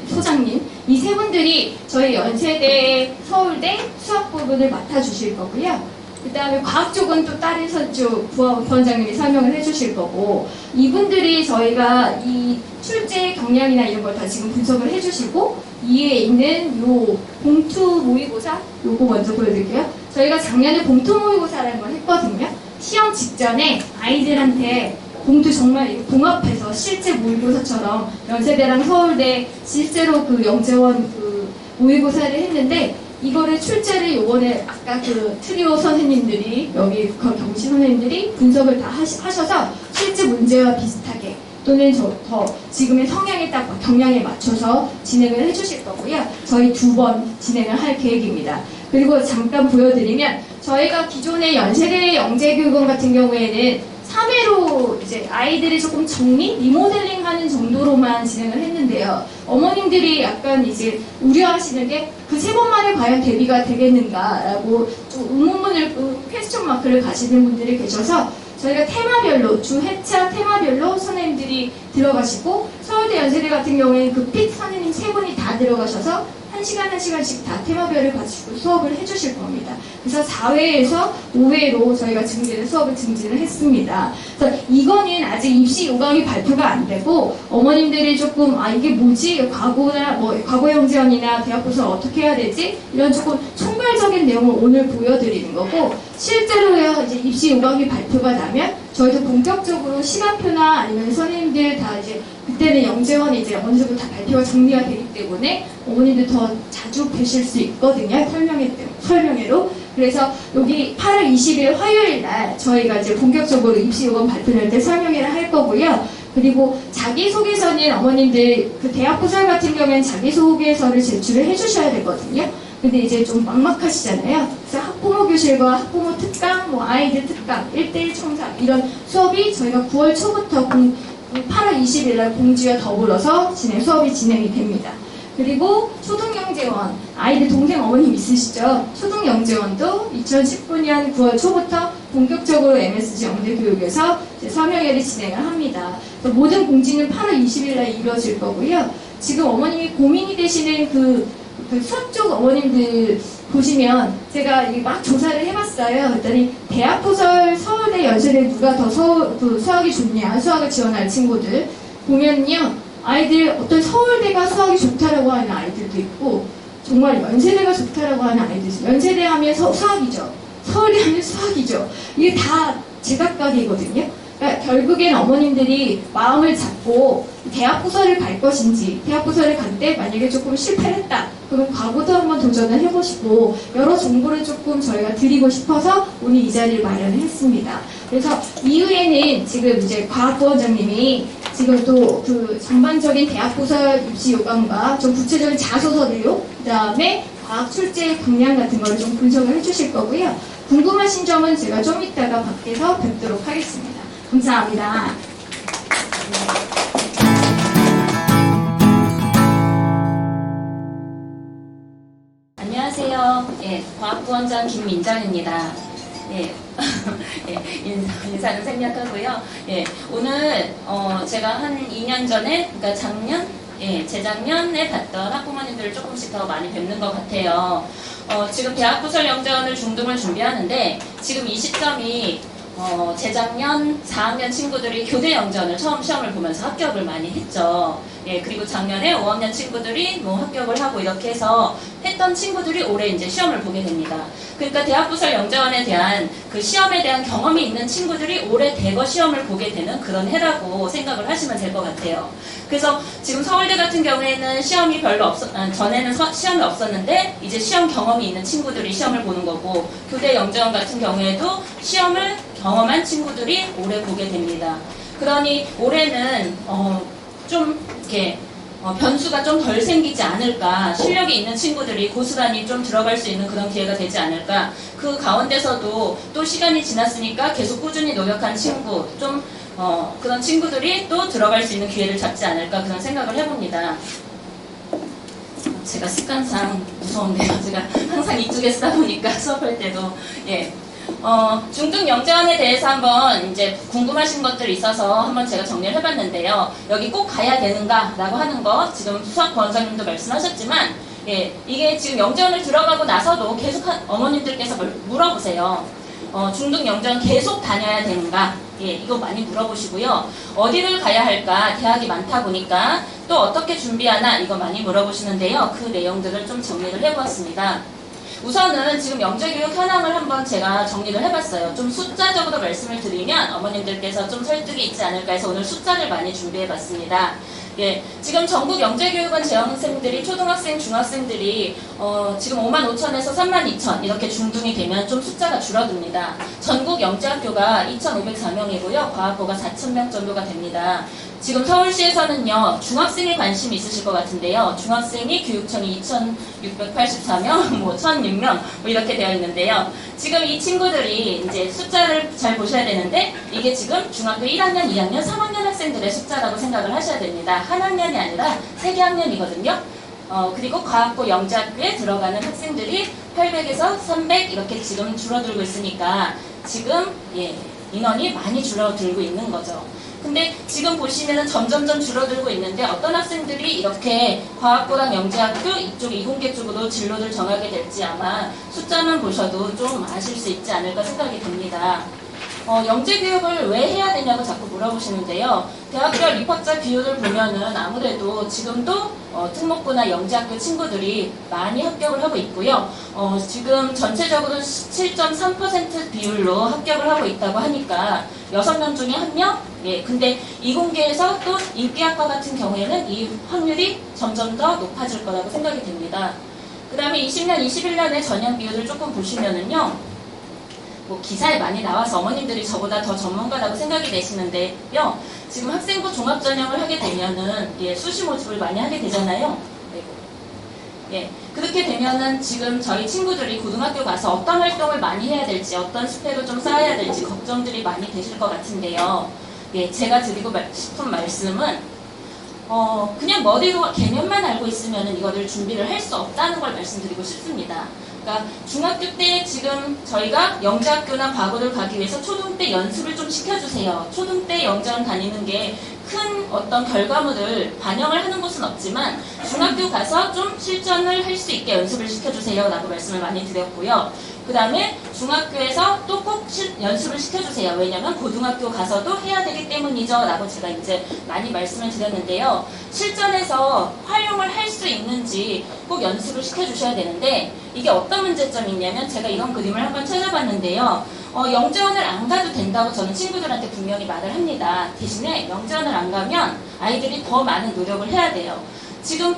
소장님 이 세 분들이 저희 연세대 서울대 수학 부분을 맡아주실 거고요. 그 다음에 과학 쪽은 또 다른 선쪽 부원장님이 설명을 해주실 거고 이분들이 저희가 이 출제 경향이나 이런 걸 다 지금 분석을 해주시고 이에 있는 요 봉투 모의고사 요거 먼저 보여드릴게요. 저희가 작년에 봉투 모의고사라는 걸 했거든요. 시험 직전에 아이들한테 봉투 정말 봉합해서 실제 모의고사처럼 연세대랑 서울대 실제로 그 영재원 그 모의고사를 했는데 이거를 출제를 요번에 아까 그 트리오 선생님들이 여기 그 경시 선생님들이 분석을 다 하셔서 실제 문제와 비슷하게 또는 더 지금의 성향에 딱 경향에 맞춰서 진행을 해주실 거고요. 저희 2번 진행을 할 계획입니다. 그리고 잠깐 보여드리면 저희가 기존의 연세대 영재교육원 같은 경우에는 3회로 이제 아이들이 조금 정리, 리모델링 하는 정도로만 진행을 했는데요. 어머님들이 약간 이제 우려하시는 게 그 3번 만에 과연 대비가 되겠는가라고 좀 의문문을, 퀘스천 마크를 가시는 분들이 계셔서 저희가 테마별로, 주 회차 테마별로 선생님들이 들어가시고 서울대 연세대 같은 경우에는 그 핏 선생님 3분이 다 들어가셔서 1시간씩 다 테마별을 가지고 수업을 해주실 겁니다. 그래서 4회에서 5회로 저희가 수업을 증진을 했습니다. 그래서 이거는 아직 입시 요강이 발표가 안 되고 어머님들이 조금 이게 뭐지? 과거 영재원이나 대학부설 어떻게 해야 되지? 이런 조금 총괄적인 내용을 오늘 보여드리는 거고 실제로요 이제 입시 요강이 발표가 나면 저희도 본격적으로 시간표나 아니면 선생님들 다 이제 그때는 영재원이 이제 어느 정도 다 발표가 정리가 되기 때문에 어머님들 더 자주 뵈실 수 있거든요. 설명회로. 그래서 여기 8월 20일 화요일 날 저희가 이제 본격적으로 입시요강 발표할 때 설명회를 할 거고요. 그리고 자기소개서는 어머님들 그 대학부설 같은 경우에는 자기소개서를 제출을 해주셔야 되거든요. 근데 이제 좀 막막하시잖아요. 그래서 학부모 교실과 학부모 특강, 아이들 특강, 1대1 청산 이런 수업이 저희가 9월 초부터 8월 20일 날 공지와 더불어서 수업이 진행이 됩니다. 그리고 초등영재원, 아이들 동생 어머님 있으시죠? 초등영재원도 2019년 9월 초부터 본격적으로 MSG 영재교육에서 설명회를 진행을 합니다. 모든 공지는 8월 20일 날 이루어질 거고요. 지금 어머님이 고민이 되시는 그 수학 쪽 어머님들 보시면 제가 막 조사를 해봤어요. 그랬더니 대학부설 서울대 연세대 누가 더 수학이 좋냐, 수학을 지원할 친구들 보면요. 아이들 어떤 서울대가 수학이 좋다라고 하는 아이들도 있고 정말 연세대가 좋다라고 하는 아이들도 있어요. 연세대 하면 수학이죠. 서울대 하면 수학이죠. 이게 다 제각각이거든요. 그러니까 결국엔 어머님들이 마음을 잡고 대학부설을 갈 것인지 대학부설을 갈 때 만약에 조금 실패를 했다. 그러면 과거도 한번 도전을 해보시고 여러 정보를 조금 저희가 드리고 싶어서 오늘 이 자리를 마련을 했습니다. 그래서 이후에는 지금 이제 과학부원장님이 지금 또 그 전반적인 대학부설 입시 요강과 좀 구체적인 자소서 내용, 그 다음에 과학 출제 방향 같은 거를 좀 분석을 해주실 거고요. 궁금하신 점은 제가 좀 이따가 밖에서 뵙도록 하겠습니다. 감사합니다. 안녕하세요. 과학부원장 김민정입니다. 인사는 생략하고요. 오늘 제가 한 2년 전에, 그러니까 재작년에 봤던 학부모님들을 조금씩 더 많이 뵙는 것 같아요. 지금 대학부설 영재원을 중등을 준비하는데 지금 이 시점이 재작년 4학년 친구들이 교대 영재원을 처음 시험을 보면서 합격을 많이 했죠. 그리고 작년에 5학년 친구들이 합격을 하고 이렇게 해서 했던 친구들이 올해 이제 시험을 보게 됩니다. 그러니까 대학부설 영재원에 대한 그 시험에 대한 경험이 있는 친구들이 올해 대거 시험을 보게 되는 그런 해라고 생각을 하시면 될 것 같아요. 그래서 지금 서울대 같은 경우에는 시험이 별로 전에는 시험이 없었는데 이제 시험 경험이 있는 친구들이 시험을 보는 거고, 교대 영재원 같은 경우에도 시험을 경험한 친구들이 올해 보게 됩니다. 그러니 올해는 좀 이렇게 변수가 좀 덜 생기지 않을까, 실력이 있는 친구들이 고스란히 좀 들어갈 수 있는 그런 기회가 되지 않을까, 그 가운데서도 또 시간이 지났으니까 계속 꾸준히 노력한 친구, 좀 그런 친구들이 또 들어갈 수 있는 기회를 잡지 않을까, 그런 생각을 해봅니다. 제가 습관상 무서운데요. 제가 항상 이쪽에 쓰다 보니까 수업할 때도. 예. 중등 영재원에 대해서 한번 이제 궁금하신 것들이 있어서 한번 제가 정리를 해봤는데요. 여기 꼭 가야 되는가 라고 하는 거, 지금 수학 권사님도 말씀하셨지만, 예, 이게 지금 영재원을 들어가고 나서도 계속 어머님들께서 물어보세요. 중등 영재원 계속 다녀야 되는가? 예, 이거 많이 물어보시고요. 어디를 가야 할까? 대학이 많다 보니까 또 어떻게 준비하나? 이거 많이 물어보시는데요. 그 내용들을 좀 정리를 해보았습니다. 우선은 지금 영재교육 현황을 한번 제가 정리를 해봤어요. 좀 숫자적으로 말씀을 드리면 어머님들께서 좀 설득이 있지 않을까 해서 오늘 숫자를 많이 준비해봤습니다. 예, 지금 전국 영재교육원 재학생들이, 초등학생, 중학생들이 지금 55,000에서 32,000 이렇게 중등이 되면 좀 숫자가 줄어듭니다. 전국 영재학교가 2,504명이고요. 과학고가 4,000명 정도가 됩니다. 지금 서울시에서는요, 중학생에 관심이 있으실 것 같은데요. 중학생이 교육청이 2,684명, 뭐 1,006명 뭐 이렇게 되어 있는데요. 지금 이 친구들이 이제 숫자를 잘 보셔야 되는데, 이게 지금 중학교 1학년, 2학년, 3학년 학생들의 숫자라고 생각을 하셔야 됩니다. 한 학년이 아니라 3개 학년이거든요. 그리고 과학고 영재학교에 들어가는 학생들이 800에서 300 이렇게 지금 줄어들고 있으니까 지금 예, 인원이 많이 줄어들고 있는 거죠. 근데 지금 보시면은 점점점 줄어들고 있는데, 어떤 학생들이 이렇게 과학고랑 영재학교 이쪽 이공계 쪽으로 진로를 정하게 될지 아마 숫자만 보셔도 좀 아실 수 있지 않을까 생각이 듭니다. 영재교육을 왜 해야 되냐고 자꾸 물어보시는데요. 대학별 입학자 비율을 보면은 아무래도 지금도 특목고나 영재학교 친구들이 많이 합격을 하고 있고요. 지금 전체적으로 7.3% 비율로 합격을 하고 있다고 하니까 6명 중에 1명? 예, 근데 이공계에서 또 인기학과 같은 경우에는 이 확률이 점점 더 높아질 거라고 생각이 됩니다. 그 다음에 20년, 21년의 전형 비율을 조금 보시면은요. 뭐 기사에 많이 나와서 어머님들이 저보다 더 전문가라고 생각이 되시는데요. 지금 학생부 종합전형을 하게 되면은 예, 수시 모집을 많이 하게 되잖아요. 예, 그렇게 되면은 지금 저희 친구들이 고등학교 가서 어떤 활동을 많이 해야 될지, 어떤 스펙을 좀 쌓아야 될지 걱정들이 많이 되실 것 같은데요. 예, 제가 드리고 싶은 말씀은 그냥 머리로 개념만 알고 있으면은 이거를 준비를 할 수 없다는 걸 말씀드리고 싶습니다. 그러니까 중학교 때 지금 저희가 영재학교나 과고를 가기 위해서 초등 때 연습을 좀 시켜주세요. 초등 때 영재원 다니는 게 큰 어떤 결과물을 반영을 하는 곳은 없지만 중학교 가서 좀 실전을 할 수 있게 연습을 시켜주세요 라고 말씀을 많이 드렸고요. 그 다음에 중학교에서 또 꼭 연습을 시켜주세요. 왜냐면 고등학교 가서도 해야 되기 때문이죠 라고 제가 이제 많이 말씀을 드렸는데요. 실전에서 활용을 할 수 있는지 꼭 연습을 시켜주셔야 되는데, 이게 어떤 문제점이 있냐면, 제가 이런 그림을 한번 찾아봤는데요. 영재원을 안 가도 된다고 저는 친구들한테 분명히 말을 합니다. 대신에 영재원을 안 가면 아이들이 더 많은 노력을 해야 돼요. 지금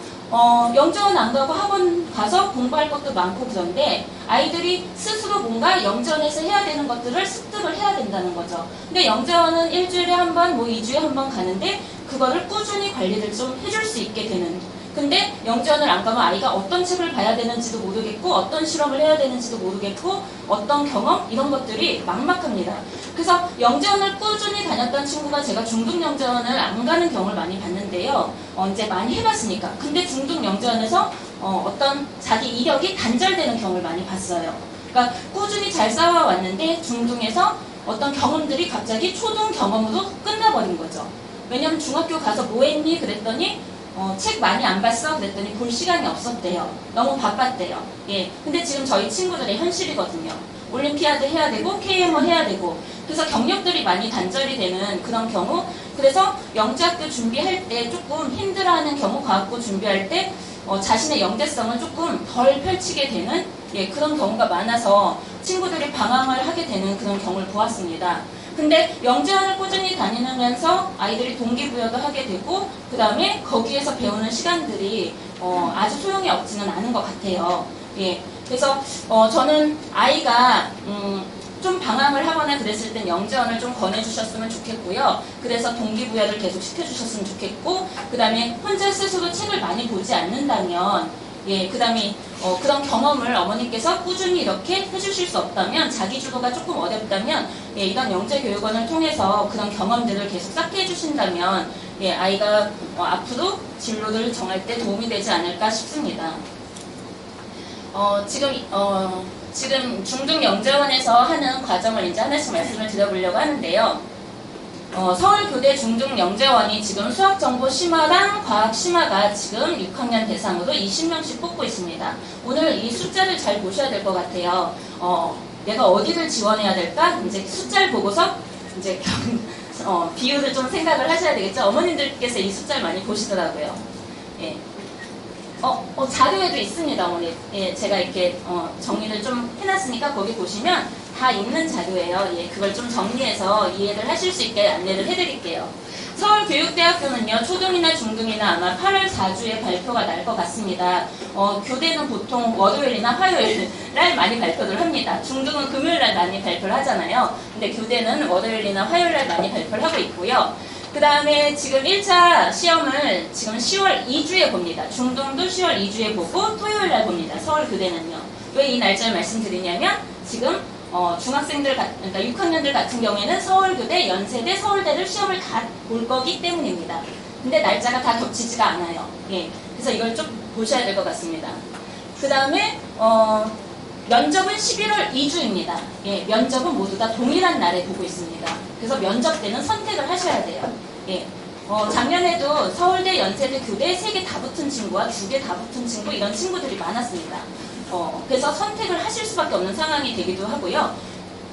영재원 안 가고 학원 가서 공부할 것도 많고 그런데 아이들이 스스로 뭔가 영재원에서 해야 되는 것들을 습득을 해야 된다는 거죠. 근데 영재원은 일주일에 한 번, 뭐 2주에 한 번 가는데 그거를 꾸준히 관리를 좀 해줄 수 있게 되는. 근데 영재원을 안 가면 아이가 어떤 책을 봐야 되는지도 모르겠고, 어떤 실험을 해야 되는지도 모르겠고, 어떤 경험? 이런 것들이 막막합니다. 그래서 영재원을 꾸준히 다녔던 친구가 제가 중등 영재원을 안 가는 경우를 많이 봤는데요. 이제 많이 해봤으니까. 근데 중등 영재원에서 어떤 자기 이력이 단절되는 경우를 많이 봤어요. 그러니까 꾸준히 잘 쌓아왔는데 중등에서 어떤 경험들이 갑자기 초등 경험으로 끝나버린 거죠. 왜냐면 중학교 가서 뭐 했니? 그랬더니 책 많이 안 봤어? 그랬더니 볼 시간이 없었대요. 너무 바빴대요. 예. 근데 지금 저희 친구들의 현실이거든요. 올림피아드 해야 되고, KMO 해야 되고, 그래서 경력들이 많이 단절이 되는 그런 경우, 그래서 영재학교 준비할 때 조금 힘들어하는 경우, 과학고 준비할 때 자신의 영재성을 조금 덜 펼치게 되는 그런 경우가 많아서 친구들이 방황을 하게 되는 그런 경우를 보았습니다. 근데 영재원을 꾸준히 다니면서 아이들이 동기부여도 하게 되고 그 다음에 거기에서 배우는 시간들이 아주 소용이 없지는 않은 것 같아요. 그래서 저는 아이가 좀 방황을 하거나 그랬을 땐 영재원을 좀 권해주셨으면 좋겠고요. 그래서 동기부여를 계속 시켜주셨으면 좋겠고, 그 다음에 혼자 스스로 책을 많이 보지 않는다면, 그 다음에 그런 경험을 어머니께서 꾸준히 이렇게 해주실 수 없다면, 자기주도가 조금 어렵다면, 이런 영재교육원을 통해서 그런 경험들을 계속 쌓게 해주신다면, 아이가 앞으로 진로를 정할 때 도움이 되지 않을까 싶습니다. 지금 중등영재원에서 하는 과정을 이제 하나씩 말씀을 드려보려고 하는데요. 서울교대 중등영재원이 지금 수학정보 심화랑 과학 심화가 지금 6학년 대상으로 20명씩 뽑고 있습니다. 오늘 이 숫자를 잘 보셔야 될 것 같아요. 내가 어디를 지원해야 될까? 이제 숫자를 보고서 이제 비율을 좀 생각을 하셔야 되겠죠. 어머님들께서 이 숫자를 많이 보시더라고요. 자료에도 있습니다, 어머니. 제가 이렇게 정리를 좀 해놨으니까 거기 보시면 다 있는 자료예요. 그걸 좀 정리해서 이해를 하실 수 있게 안내를 해드릴게요. 서울교육대학교는요, 초등이나 중등이나 아마 8월 4주에 발표가 날 것 같습니다. 교대는 보통 월요일이나 화요일 날 많이 발표를 합니다. 중등은 금요일 날 많이 발표를 하잖아요. 근데 교대는 월요일이나 화요일 날 많이 발표를 하고 있고요. 그 다음에 지금 1차 시험을 지금 10월 2주에 봅니다. 중등도 10월 2주에 보고 토요일 날 봅니다. 서울교대는요. 왜 이 날짜를 말씀드리냐면 지금 중학생들, 그러니까 6학년들 같은 경우에는 서울교대, 연세대, 서울대를 시험을 다 볼 거기 때문입니다. 근데 날짜가 다 겹치지가 않아요. 그래서 이걸 좀 보셔야 될 것 같습니다. 그 다음에 면접은 11월 2주입니다. 면접은 모두 다 동일한 날에 보고 있습니다. 그래서 면접 때는 선택을 하셔야 돼요. 작년에도 서울대, 연세대, 교대 3개 다 붙은 친구와 2개 다 붙은 친구 이런 친구들이 많았습니다. 그래서 선택을 하실 수밖에 없는 상황이 되기도 하고요.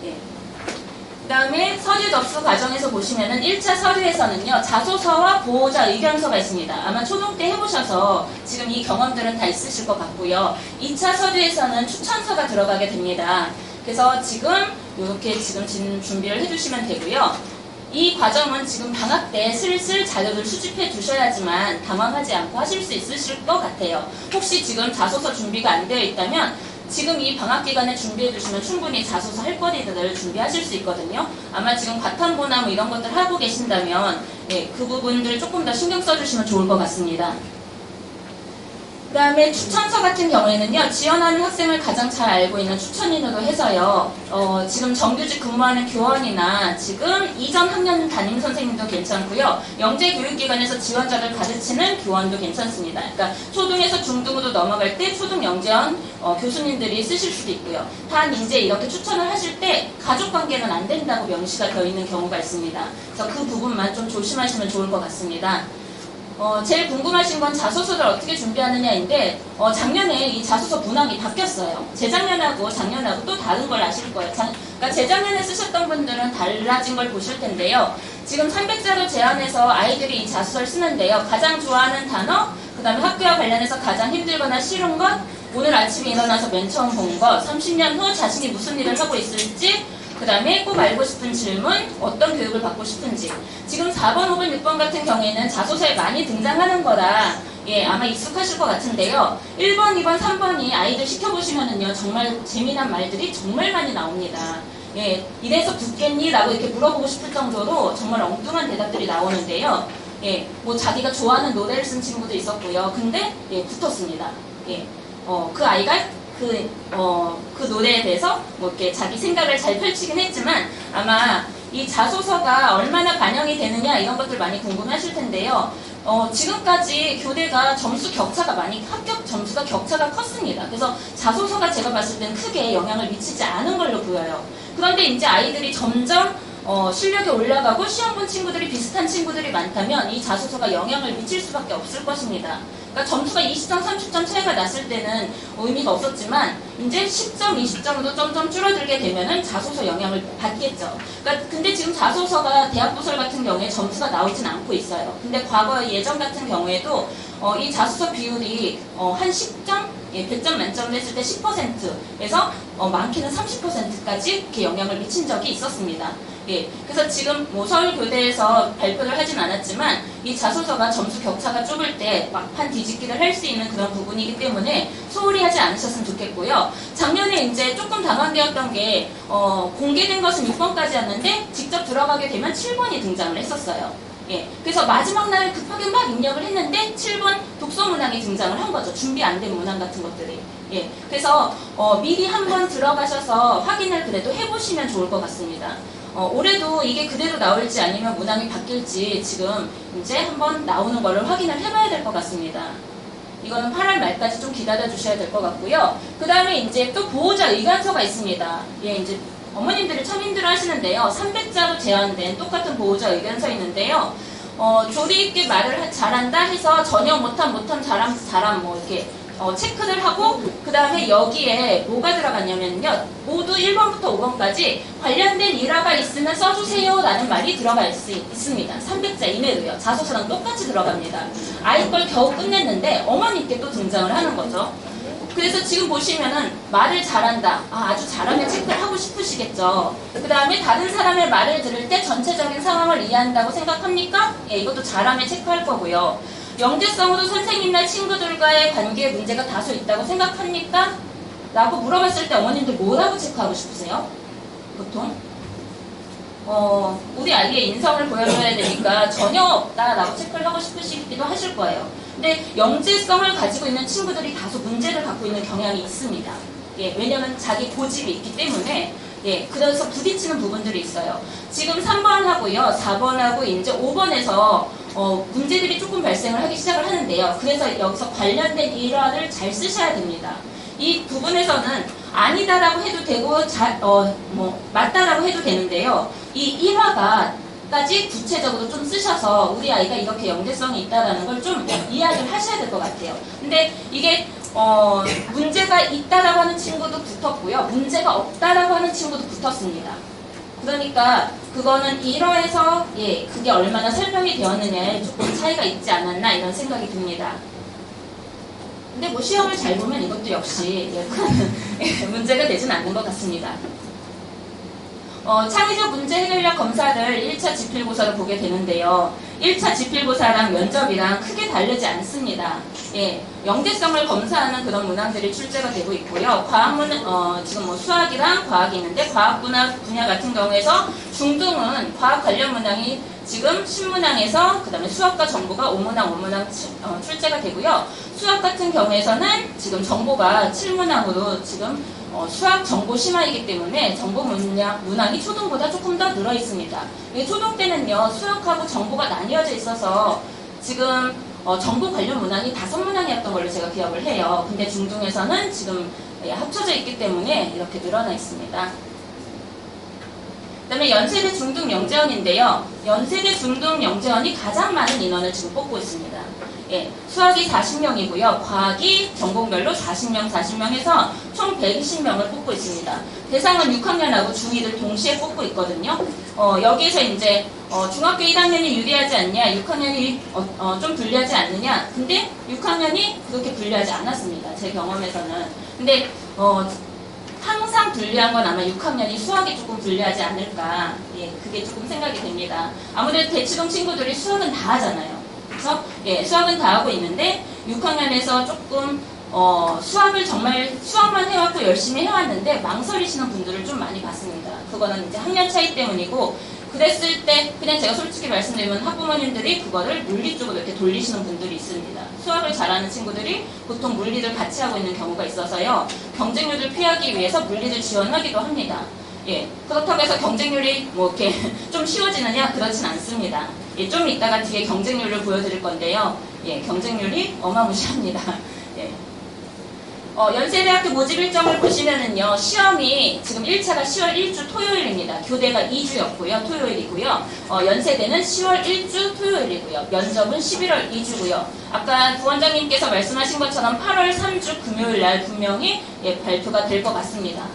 그 다음에 서류 접수 과정에서 보시면은 1차 서류에서는요, 자소서와 보호자 의견서가 있습니다. 아마 초등 때 해보셔서 지금 이 경험들은 다 있으실 것 같고요. 2차 서류에서는 추천서가 들어가게 됩니다. 그래서 지금 이렇게 지금 준비를 해주시면 되고요. 이 과정은 지금 방학 때 슬슬 자료를 수집해 두셔야지만 당황하지 않고 하실 수 있으실 것 같아요. 혹시 지금 자소서 준비가 안 되어 있다면 지금 이 방학 기간에 준비해 두시면 충분히 자소서 할 거리들을 준비하실 수 있거든요. 아마 지금 과탐보나 뭐 이런 것들 하고 계신다면 그 부분들 조금 더 신경 써주시면 좋을 것 같습니다. 그 다음에 추천서 같은 경우에는요, 지원하는 학생을 가장 잘 알고 있는 추천인으로 해서요, 지금 정규직 근무하는 교원이나 지금 이전 학년 담임 선생님도 괜찮고요, 영재교육기관에서 지원자를 가르치는 교원도 괜찮습니다. 그러니까 초등에서 중등으로 넘어갈 때 초등 영재원 교수님들이 쓰실 수도 있고요. 단 이제 이렇게 추천을 하실 때 가족관계는 안 된다고 명시가 되어 있는 경우가 있습니다. 그래서 그 부분만 좀 조심하시면 좋을 것 같습니다. 제일 궁금하신 건 자소서를 어떻게 준비하느냐인데 작년에 이 자소서 문항이 바뀌었어요. 재작년하고 작년하고 또 다른 걸 아실 거예요. 그러니까 재작년에 쓰셨던 분들은 달라진 걸 보실 텐데요. 지금 300자로 제안해서 아이들이 이 자소서를 쓰는데요. 가장 좋아하는 단어, 그 다음에 학교와 관련해서 가장 힘들거나 싫은 것, 오늘 아침에 일어나서 맨 처음 본 것, 30년 후 자신이 무슨 일을 하고 있을지, 그 다음에 꼭 알고 싶은 질문, 어떤 교육을 받고 싶은지. 지금 4번, 5번, 6번 같은 경우에는 자소서에 많이 등장하는 거라 아마 익숙하실 것 같은데요. 1번, 2번, 3번이 아이들 시켜보시면은요, 정말 재미난 말들이 정말 많이 나옵니다. 이래서 붙겠니? 라고 이렇게 물어보고 싶을 정도로 정말 엉뚱한 대답들이 나오는데요. 뭐 자기가 좋아하는 노래를 쓴 친구도 있었고요. 근데 붙었습니다. 그 아이가 그 노래에 대해서 뭐 이렇게 자기 생각을 잘 펼치긴 했지만 아마 이 자소서가 얼마나 반영이 되느냐 이런 것들 많이 궁금하실 텐데요. 지금까지 교대가 점수 격차가 합격 점수가 격차가 컸습니다. 그래서 자소서가 제가 봤을 땐 크게 영향을 미치지 않은 걸로 보여요. 그런데 이제 아이들이 점점 실력이 올라가고 시험 본 친구들이 비슷한 친구들이 많다면 이 자소서가 영향을 미칠 수밖에 없을 것입니다. 그러니까 점수가 20점, 30점 차이가 났을 때는 의미가 없었지만 이제 10점, 20점으로 점점 줄어들게 되면은 자소서 영향을 받겠죠. 그러니까 근데 지금 자소서가 대학부설 같은 경우에 점수가 나오진 않고 있어요. 근데 과거 예전 같은 경우에도 이 자소서 비율이 한 10점, 100점 만점을 했을 때 10%에서 많게는 30%까지 이렇게 영향을 미친 적이 있었습니다. 예, 그래서 지금 뭐 서울교대에서 발표를 하진 않았지만 이 자소서가 점수 격차가 좁을 때 막판 뒤집기를 할 수 있는 그런 부분이기 때문에 소홀히 하지 않으셨으면 좋겠고요. 작년에 이제 조금 당황되었던 게 공개된 것은 6번까지였는데 직접 들어가게 되면 7번이 등장을 했었어요. 예, 그래서 마지막 날 급하게 막 입력을 했는데 7번 독서 문항이 등장을 한 거죠. 준비 안 된 문항 같은 것들이. 예, 그래서 미리 한번 들어가셔서 확인을 그래도 해보시면 좋을 것 같습니다. 올해도 이게 그대로 나올지 아니면 문항이 바뀔지 지금 이제 한번 나오는 거를 확인을 해봐야 될 것 같습니다. 이거는 8월 말까지 좀 기다려 주셔야 될 것 같고요. 그 다음에 이제 또 보호자 의견서가 있습니다. 예, 이제 어머님들이 참 힘들어 하시는데요. 300자로 제한된 똑같은 보호자 의견서 있는데요. 조리 있게 말을 잘한다 해서 전혀 못한 잘함 뭐 이렇게 체크를 하고 그 다음에 여기에 뭐가 들어갔냐면요. 모두 1번부터 5번까지 관련된 일화가 있으면 써주세요 라는 말이 들어갈 수 있습니다. 300자 이내로요. 자소서랑 똑같이 들어갑니다. 아이 걸 겨우 끝냈는데 어머니께 또 등장을 하는 거죠. 그래서 지금 보시면은 말을 잘한다. 아주 잘하면 체크를 하고 싶으시겠죠. 그 다음에 다른 사람의 말을 들을 때 전체적인 상황을 이해한다고 생각합니까? 예, 이것도 잘하면 체크할 거고요. 영재성으로 선생님이나 친구들과의 관계에 문제가 다소 있다고 생각합니까? 라고 물어봤을 때 어머님들 뭐라고 체크하고 싶으세요? 보통? 우리 아이의 인성을 보여줘야 되니까 전혀 없다라고 체크를 하고 싶으시기도 하실 거예요. 근데 영재성을 가지고 있는 친구들이 다소 문제를 갖고 있는 경향이 있습니다. 예, 왜냐면 자기 고집이 있기 때문에 예, 그래서 부딪히는 부분들이 있어요. 지금 3번하고요, 4번하고 이제 5번에서 문제들이 조금 발생을 하기 시작을 하는데요. 그래서 여기서 관련된 일화를 잘 쓰셔야 됩니다. 이 부분에서는 아니다라고 해도 되고 맞다라고 해도 되는데요. 이 일화까지 구체적으로 좀 쓰셔서 우리 아이가 이렇게 영재성이 있다라는 걸 좀 이야기를 하셔야 될 것 같아요. 근데 이게 문제가 있다라고 하는 친구도 붙었고요. 문제가 없다라고 하는 친구도 붙었습니다. 그러니까 그거는 1화에서 예, 그게 얼마나 설명이 되었느냐에 조금 차이가 있지 않았나 이런 생각이 듭니다. 근데 뭐 시험을 잘 보면 이것도 역시 예, 문제가 되진 않는 것 같습니다. 창의적 문제 해결력 검사를 1차 지필고사로 보게 되는데요. 1차 지필고사랑 면접이랑 크게 다르지 않습니다. 예, 영재성을 검사하는 그런 문항들이 출제가 되고 있고요. 지금 뭐 수학이랑 과학이 있는데 과학 분야 같은 경우에서 중등은 과학 관련 문항이 지금 10문항에서 그 다음에 수학과 정보가 5문항 출제가 되고요. 수학 같은 경우에서는 지금 정보가 7문항으로 지금 수학 정보 심화이기 때문에 정보 문항이 초등보다 조금 더 늘어 있습니다. 초등 때는요, 수학하고 정보가 나뉘어져 있어서 지금 정보 관련 문항이 5문항이었던 걸로 제가 기억을 해요. 근데 중등에서는 지금 합쳐져 있기 때문에 이렇게 늘어나 있습니다. 그 다음에 연세대 중등 영재원인데요. 연세대 중등 영재원이 가장 많은 인원을 지금 뽑고 있습니다. 예, 수학이 40명이고요. 과학이 전공별로 40명 해서 총 120명을 뽑고 있습니다. 대상은 6학년하고 중2를 동시에 뽑고 있거든요. 여기에서 이제 중학교 1학년이 유리하지 않냐, 6학년이 좀 불리하지 않느냐. 근데 6학년이 그렇게 불리하지 않았습니다. 제 경험에서는. 근데 항상 불리한 건 아마 6학년이 수학이 조금 불리하지 않을까. 예, 그게 조금 생각이 됩니다. 아무래도 대치동 친구들이 수학은 다 하잖아요. 그래서 예, 수학은 다 하고 있는데 6학년에서 조금 수학을 정말 수학만 해왔고 열심히 해왔는데 망설이시는 분들을 좀 많이 봤습니다. 그거는 이제 학년 차이 때문이고 그랬을 때 그냥 제가 솔직히 말씀드리면 학부모님들이 그거를 물리 쪽으로 이렇게 돌리시는 분들이 있습니다. 수학을 잘하는 친구들이 보통 물리를 같이 하고 있는 경우가 있어서요. 경쟁률을 피하기 위해서 물리를 지원하기도 합니다. 예, 그렇다고 해서 경쟁률이 뭐 이렇게 좀 쉬워지느냐? 그렇진 않습니다. 예, 좀 이따가 뒤에 경쟁률을 보여드릴 건데요. 예, 경쟁률이 어마무시합니다. 예. 연세대학교 모집 일정을 보시면은요, 시험이 지금 1차가 10월 1주 토요일입니다. 교대가 2주였고요, 토요일이고요. 연세대는 10월 1주 토요일이고요. 면접은 11월 2주고요. 아까 부원장님께서 말씀하신 것처럼 8월 3주 금요일 날 분명히 발표가 될 것 같습니다.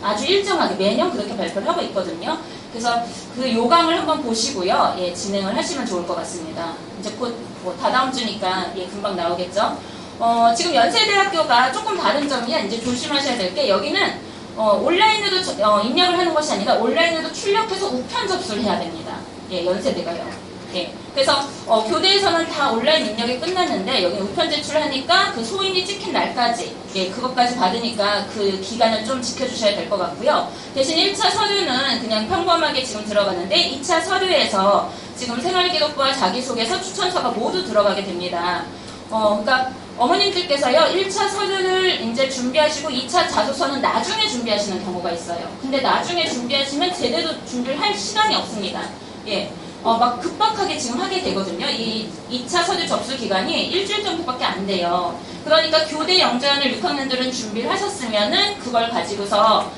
아주 일정하게 매년 그렇게 발표를 하고 있거든요. 그래서 그 요강을 한번 보시고요. 진행을 하시면 좋을 것 같습니다. 이제 곧 다다음 주니까 금방 나오겠죠. 지금 연세대학교가 조금 다른 점이야. 이제 조심하셔야 될 게 여기는 온라인으로 입력을 하는 것이 아니라 온라인으로 출력해서 우편 접수를 해야 됩니다. 연세대가요. 그래서 교대에서는 다 온라인 입력이 끝났는데 여기 우편 제출하니까 그 소인이 찍힌 날까지 그것까지 받으니까 그 기간을 좀 지켜주셔야 될 것 같고요. 대신 1차 서류는 그냥 평범하게 지금 들어가는데 2차 서류에서 지금 생활기록부와 자기소개서, 추천서가 모두 들어가게 됩니다. 그러니까 어머님들께서요 1차 서류를 이제 준비하시고 2차 자소서는 나중에 준비하시는 경우가 있어요. 근데 나중에 준비하시면 제대로 준비를 할 시간이 없습니다. 막 급박하게 지금 하게 되거든요. 이 2차 서류 접수 기간이 일주일 정도밖에 안 돼요. 그러니까 교대 영재원을 6학년들은 준비를 하셨으면은 그걸 가지고서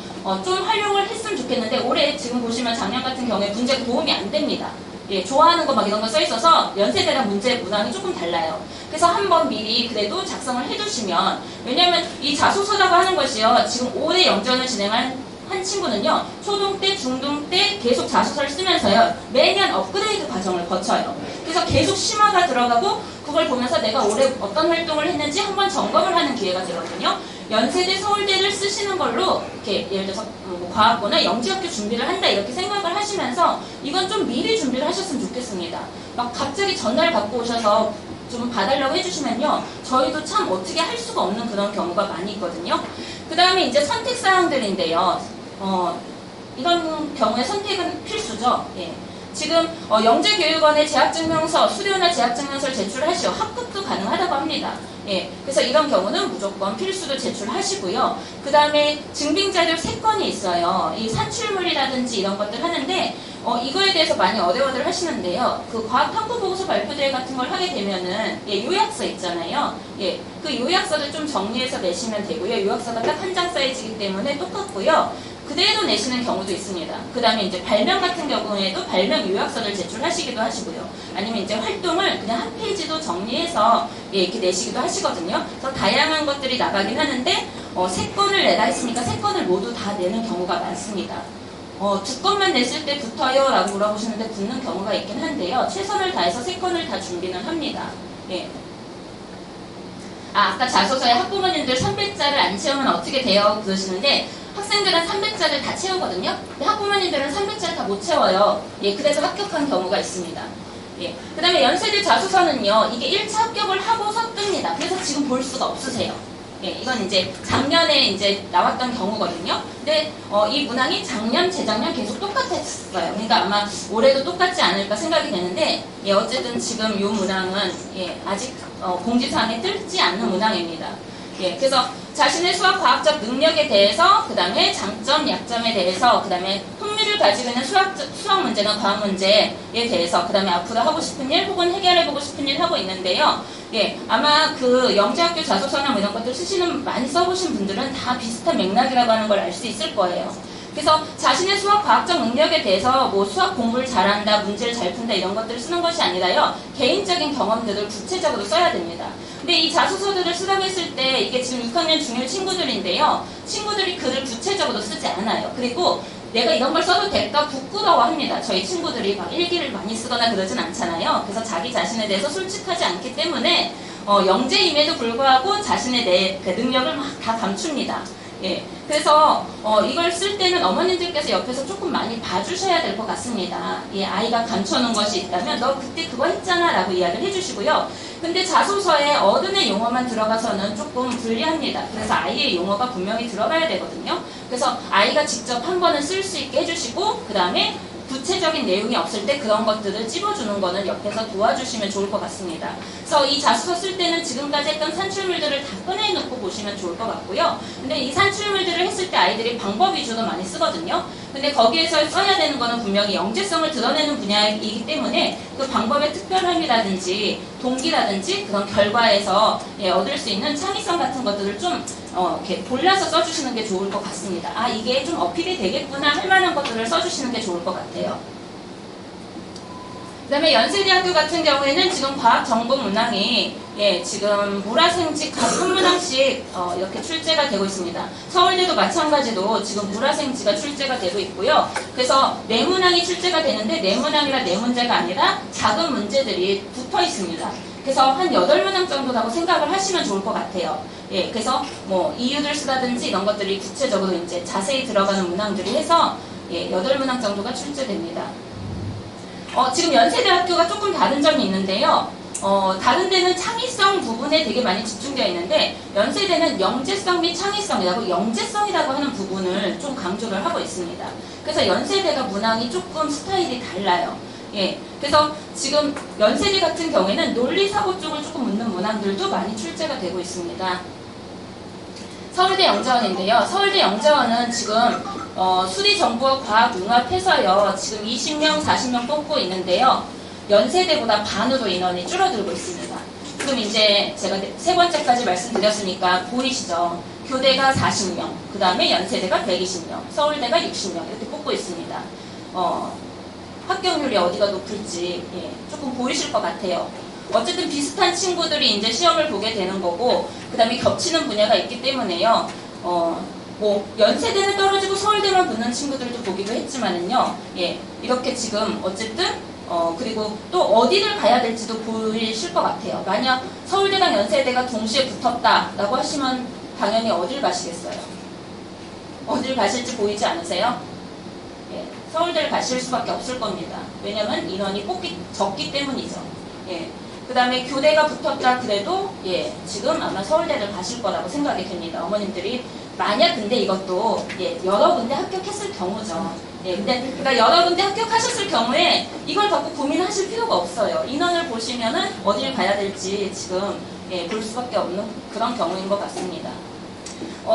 좀 활용을 했으면 좋겠는데 올해 지금 보시면 작년 같은 경우에 문제가 도움이 안 됩니다. 좋아하는 거 막 이런 거 써 있어서 연세대랑 문제 문항이 조금 달라요. 그래서 한번 미리 그래도 작성을 해두시면, 왜냐면 이 자소서라고 하는 것이요 지금 올해 영전을 진행한 한 친구는요 초등 때 중등 때 계속 자소서를 쓰면서요 매년 업그레이드 과정을 거쳐요. 그래서 계속 심화가 들어가고 그걸 보면서 내가 올해 어떤 활동을 했는지 한번 점검을 하는 기회가 되거든요. 연세대, 서울대를 쓰시는 걸로 이렇게 예를 들어서 과학고나 영재학교 준비를 한다 이렇게 생각을 하시면서 이건 좀 미리 준비를 하셨으면 좋겠습니다. 막 갑자기 전날 갖고 오셔서 좀 봐달라고 해주시면요 저희도 참 어떻게 할 수가 없는 그런 경우가 많이 있거든요. 그 다음에 이제 선택사항들인데요 이런 경우에 선택은 필수죠. 지금 영재교육원에 재학증명서, 수료나 재학증명서를 제출하시오. 합격도 가능하다고 합니다. 그래서 이런 경우는 무조건 필수로 제출하시고요. 그 다음에 증빙자료 3건이 있어요. 이 산출물이라든지 이런 것들 하는데 이거에 대해서 많이 어려워들 하시는데요. 그 과학탐구보고서 발표대회 같은 걸 하게 되면은 요약서 있잖아요. 그 요약서를 좀 정리해서 내시면 되고요. 요약서가 딱 한 장 사이즈이기 때문에 똑같고요. 그대로 내시는 경우도 있습니다. 그 다음에 이제 발명 같은 경우에도 발명 요약서를 제출하시기도 하시고요. 아니면 이제 활동을 그냥 한 페이지도 정리해서 이렇게 내시기도 하시거든요. 그래서 다양한 것들이 나가긴 하는데 3건을 내라 했으니까 3건을 모두 다 내는 경우가 많습니다. 2건만 냈을 때 붙어요? 라고 물어보시는데 붙는 경우가 있긴 한데요. 최선을 다해서 3건을 다 준비는 합니다. 아까 자소서에 학부모님들 300자를 안 채우면 어떻게 돼요? 그러시는데 학생들은 300자를 다 채우거든요. 근데 학부모님들은 300자를 다 못 채워요. 그래서 합격한 경우가 있습니다. 그 다음에 연세대 자소서는요, 이게 1차 합격을 하고서 뜹니다. 그래서 지금 볼 수가 없으세요. 이건 이제 작년에 이제 나왔던 경우거든요. 근데 이 문항이 작년, 재작년 계속 똑같았어요. 그러니까 아마 올해도 똑같지 않을까 생각이 되는데, 어쨌든 지금 이 문항은 아직 공지사항에 뜨지 않는 문항입니다. 그래서 자신의 수학 과학적 능력에 대해서, 그 다음에 장점, 약점에 대해서, 그 다음에 흥미를 가지고 있는 수학 문제나 과학 문제에 대해서, 그 다음에 앞으로 하고 싶은 일 혹은 해결해보고 싶은 일 하고 있는데요. 아마 그 영재학교 자소서나 뭐 이런 것들 쓰시는, 많이 써보신 분들은 다 비슷한 맥락이라고 하는 걸 알 수 있을 거예요. 그래서 자신의 수학 과학적 능력에 대해서 뭐 수학 공부를 잘한다, 문제를 잘 푼다 이런 것들을 쓰는 것이 아니라요. 개인적인 경험들을 구체적으로 써야 됩니다. 근데 이 자소서들을 쓰라고 했을 때 이게 지금 6학년 중1 친구들인데요. 친구들이 글을 구체적으로 쓰지 않아요. 그리고 내가 이런 걸 써도 될까 부끄러워합니다. 저희 친구들이 막 일기를 많이 쓰거나 그러진 않잖아요. 그래서 자기 자신에 대해서 솔직하지 않기 때문에 영재임에도 불구하고 자신의 그 능력을 막 다 감춥니다. 그래서 이걸 쓸 때는 어머님들께서 옆에서 조금 많이 봐주셔야 될 것 같습니다. 아이가 감춰놓은 것이 있다면 너 그때 그거 했잖아 라고 이야기를 해주시고요. 근데 자소서에 어른의 용어만 들어가서는 조금 불리합니다. 그래서 아이의 용어가 분명히 들어가야 되거든요. 그래서 아이가 직접 한 번은 쓸 수 있게 해주시고, 그 다음에 구체적인 내용이 없을 때 그런 것들을 찝어주는 거는 옆에서 도와주시면 좋을 것 같습니다. 그래서 이 자소서 쓸 때는 지금까지 했던 산출물들을 다 꺼내놓고 보시면 좋을 것 같고요. 근데 이 산출물들을 했을 때 아이들이 방법 위주로 많이 쓰거든요. 근데 거기에서 써야 되는 거는 분명히 영재성을 드러내는 분야이기 때문에 그 방법의 특별함이라든지 동기라든지 그런 결과에서 얻을 수 있는 창의성 같은 것들을 좀 이렇게 골라서 써주시는 게 좋을 것 같습니다. 아, 이게 좀 어필이 되겠구나 할 만한 것들을 써주시는 게 좋을 것 같아요. 그 다음에 연세대학교 같은 경우에는 지금 과학정보문항이 지금 물화생지 각 한 문항씩 이렇게 출제가 되고 있습니다. 서울대도 마찬가지로 지금 물화생지가 출제가 되고 있고요. 그래서 네 문항이 출제가 되는데 네 문항이라 네 문제가 아니라 작은 문제들이 붙어 있습니다. 그래서 한 8문항 정도라고 생각을 하시면 좋을 것 같아요. 그래서 뭐 이유를 쓰다든지 이런 것들이 구체적으로 이제 자세히 들어가는 문항들이 해서 8문항 정도가 출제됩니다. 지금 연세대학교가 조금 다른 점이 있는데요. 다른 데는 창의성 부분에 되게 많이 집중되어 있는데 연세대는 영재성 및 창의성이라고 영재성이라고 하는 부분을 좀 강조를 하고 있습니다. 그래서 연세대가 문항이 조금 스타일이 달라요. 그래서 지금 연세대 같은 경우에는 논리사고 쪽을 조금 묻는 문항들도 많이 출제가 되고 있습니다. 서울대 영재원인데요. 서울대 영재원은 지금 수리정보와 과학융합해서요. 지금 20명, 40명 뽑고 있는데요. 연세대보다 반으로 인원이 줄어들고 있습니다. 지금 이제 제가 3번째까지 말씀드렸으니까 보이시죠? 교대가 40명, 그 다음에 연세대가 120명, 서울대가 60명 이렇게 뽑고 있습니다. 합격률이 어디가 높을지 조금 보이실 것 같아요. 어쨌든 비슷한 친구들이 이제 시험을 보게 되는 거고, 그 다음에 겹치는 분야가 있기 때문에요. 뭐 연세대는 떨어지고 서울대만 붙는 친구들도 보기도 했지만은요. 이렇게 지금 어쨌든 그리고 또 어디를 가야 될지도 보이실 것 같아요. 만약 서울대랑 연세대가 동시에 붙었다라고 하시면 당연히 어딜 가시겠어요? 어딜 가실지 보이지 않으세요? 서울대를 가실 수밖에 없을 겁니다. 왜냐면 인원이 적기 때문이죠. 그 다음에 교대가 붙었다 그래도 지금 아마 서울대를 가실 거라고 생각이 됩니다. 어머님들이 만약 근데 이것도 여러 군데 합격했을 경우죠. 그러니까 여러 군데 합격하셨을 경우에 이걸 갖고 고민하실 필요가 없어요. 인원을 보시면은 어딜 가야 될지 지금 볼 수밖에 없는 그런 경우인 것 같습니다.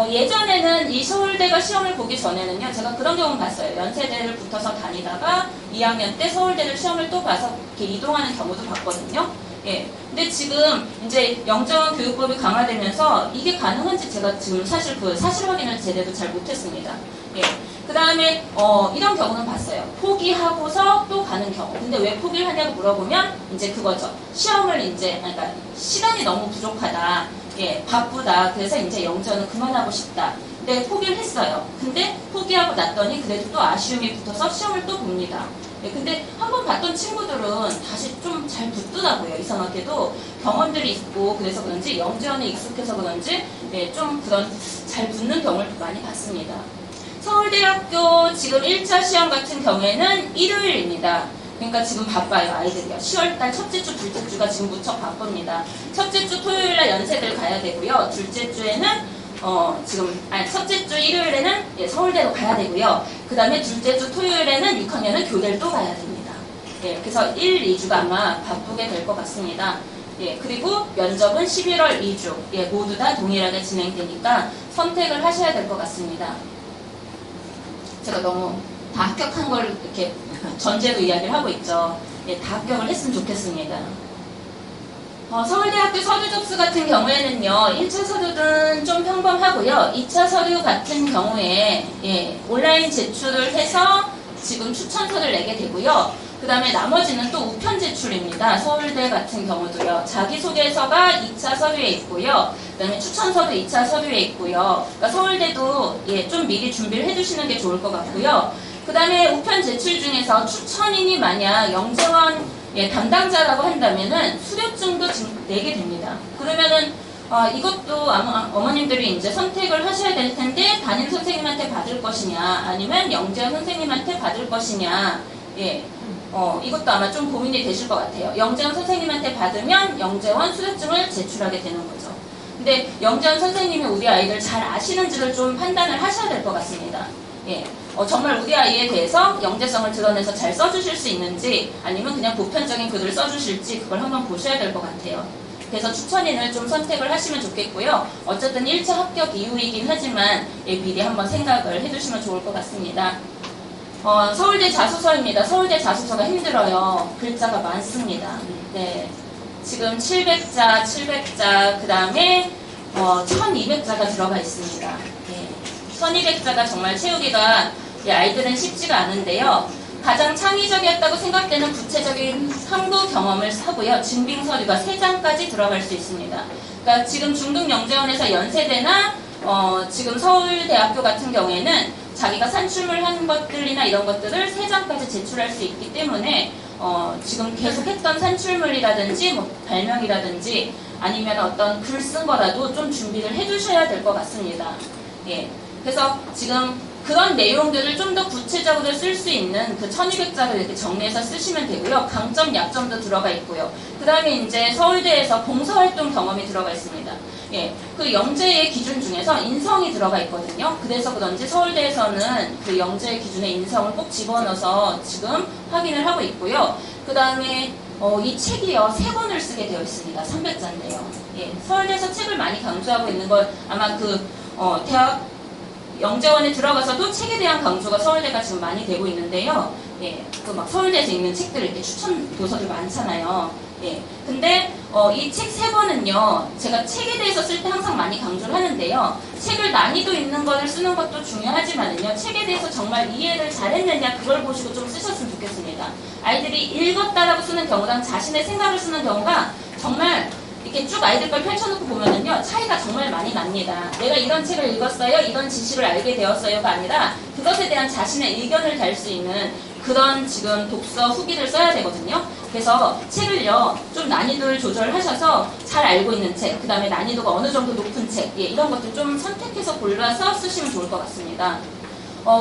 예전에는 이 서울대가 시험을 보기 전에는요, 제가 그런 경우 봤어요. 연세대를 붙어서 다니다가 2학년 때 서울대를 시험을 또 봐서 이렇게 이동하는 경우도 봤거든요. 근데 지금 이제 영재원 교육법이 강화되면서 이게 가능한지 제가 지금 사실 그 사실 확인을 제대로 잘 못했습니다. 그 다음에 이런 경우는 봤어요. 포기하고서 또 가는 경우. 근데 왜 포기를 하냐고 물어보면 이제 그거죠. 시험을 이제 그러니까 시간이 너무 부족하다. 바쁘다. 그래서 이제 영재원은 그만하고 싶다. 근데 포기를 했어요. 근데 포기하고 났더니 그래도 또 아쉬움이 붙어서 시험을 또 봅니다. 근데 한번 봤던 친구들은 다시 좀 잘 붙더라고요. 이상하게도 경험들이 있고 그래서 그런지 영재원에 익숙해서 그런지 좀 그런 잘 붙는 경우를 많이 봤습니다. 서울대학교 지금 1차 시험 같은 경우에는 일요일입니다. 그러니까 지금 바빠요, 아이들이요. 10월달 첫째 주, 둘째 주가 지금 무척 바쁩니다. 첫째 주 토요일날 연세대를 가야 되고요. 둘째 주에는 첫째 주 일요일에는 서울대로 가야 되고요. 그 다음에 둘째 주 토요일에는 6학년은 교대를 또 가야 됩니다. 그래서 1, 2주가 아마 바쁘게 될 것 같습니다. 그리고 면접은 11월 2주 모두 다 동일하게 진행되니까 선택을 하셔야 될 것 같습니다. 제가 너무 다 합격한 걸 이렇게 전제로 이야기를 하고 있죠. 다 합격을 했으면 좋겠습니다. 서울대학교 서류 접수 같은 경우에는요, 1차 서류는 좀 평범하고요. 2차 서류 같은 경우에 온라인 제출을 해서 지금 추천서를 내게 되고요. 그 다음에 나머지는 또 우편 제출입니다. 서울대 같은 경우도요. 자기소개서가 2차 서류에 있고요. 그 다음에 추천서도 2차 서류에 있고요. 그러니까 서울대도 좀 미리 준비를 해주시는 게 좋을 것 같고요. 그 다음에 우편 제출 중에서 추천인이 만약 영재원 담당자라고 한다면은 수료증도 내게 됩니다. 그러면은 이것도 아마 어머님들이 이제 선택을 하셔야 될 텐데 담임 선생님한테 받을 것이냐 아니면 영재원 선생님한테 받을 것이냐 이것도 아마 좀 고민이 되실 것 같아요. 영재원 선생님한테 받으면 영재원 수료증을 제출하게 되는 거죠. 근데 영재원 선생님이 우리 아이를 잘 아시는지를 좀 판단을 하셔야 될 것 같습니다. 정말 우리 아이에 대해서 영재성을 드러내서 잘 써주실 수 있는지 아니면 그냥 보편적인 글을 써주실지 그걸 한번 보셔야 될 것 같아요. 그래서 추천인을 좀 선택을 하시면 좋겠고요. 어쨌든 1차 합격 이후이긴 하지만 미리 한번 생각을 해주시면 좋을 것 같습니다. 서울대 자소서입니다. 서울대 자소서가 힘들어요. 글자가 많습니다. 지금 700자, 그 다음에 1200자가 들어가 있습니다. 1200자가 정말 채우기가 아이들은 쉽지가 않은데요. 가장 창의적이었다고 생각되는 구체적인 상부 경험을 하고요. 증빙 서류가 3장까지 들어갈 수 있습니다. 그러니까 지금 중등영재원에서 연세대나 지금 서울대학교 같은 경우에는 자기가 산출물 한 것들이나 이런 것들을 3장까지 제출할 수 있기 때문에 지금 계속 했던 산출물이라든지 뭐 발명이라든지 아니면 어떤 글 쓴 거라도 좀 준비를 해두셔야 될 것 같습니다. 예. 그래서 지금 그런 내용들을 좀 더 구체적으로 쓸 수 있는 그 1200자를 이렇게 정리해서 쓰시면 되고요. 강점, 약점도 들어가 있고요. 그 다음에 이제 서울대에서 봉사활동 경험이 들어가 있습니다. 예, 그 영재의 기준 중에서 인성이 들어가 있거든요. 그래서 그런지 서울대에서는 그 영재의 기준에 인성을 꼭 집어넣어서 지금 확인을 하고 있고요. 그 다음에 이 책이요, 3권을 쓰게 되어 있습니다. 300자인데요. 예, 서울대에서 책을 많이 강조하고 있는 걸 아마 대학 영재원에 들어가서도 책에 대한 강조가 서울대가 지금 많이 되고 있는데요. 예, 그 막 서울대에서 읽는 책들 이렇게 추천 도서들 많잖아요. 예, 근데 이 책 3권은요, 제가 책에 대해서 쓸 때 항상 많이 강조를 하는데요. 책을 난이도 있는 거를 쓰는 것도 중요하지만은요, 책에 대해서 정말 이해를 잘했느냐 그걸 보시고 좀 쓰셨으면 좋겠습니다. 아이들이 읽었다라고 쓰는 경우랑 자신의 생각을 쓰는 경우가 정말 이렇게 쭉 아이들 걸 펼쳐놓고 보면은요, 차이가 정말 많이 납니다. 내가 이런 책을 읽었어요, 이런 지식을 알게 되었어요가 아니라 그것에 대한 자신의 의견을 달 수 있는 그런 지금 독서 후기를 써야 되거든요. 그래서 책을요, 좀 난이도를 조절하셔서 잘 알고 있는 책, 그 다음에 난이도가 어느 정도 높은 책, 예, 이런 것들 좀 선택해서 골라서 쓰시면 좋을 것 같습니다.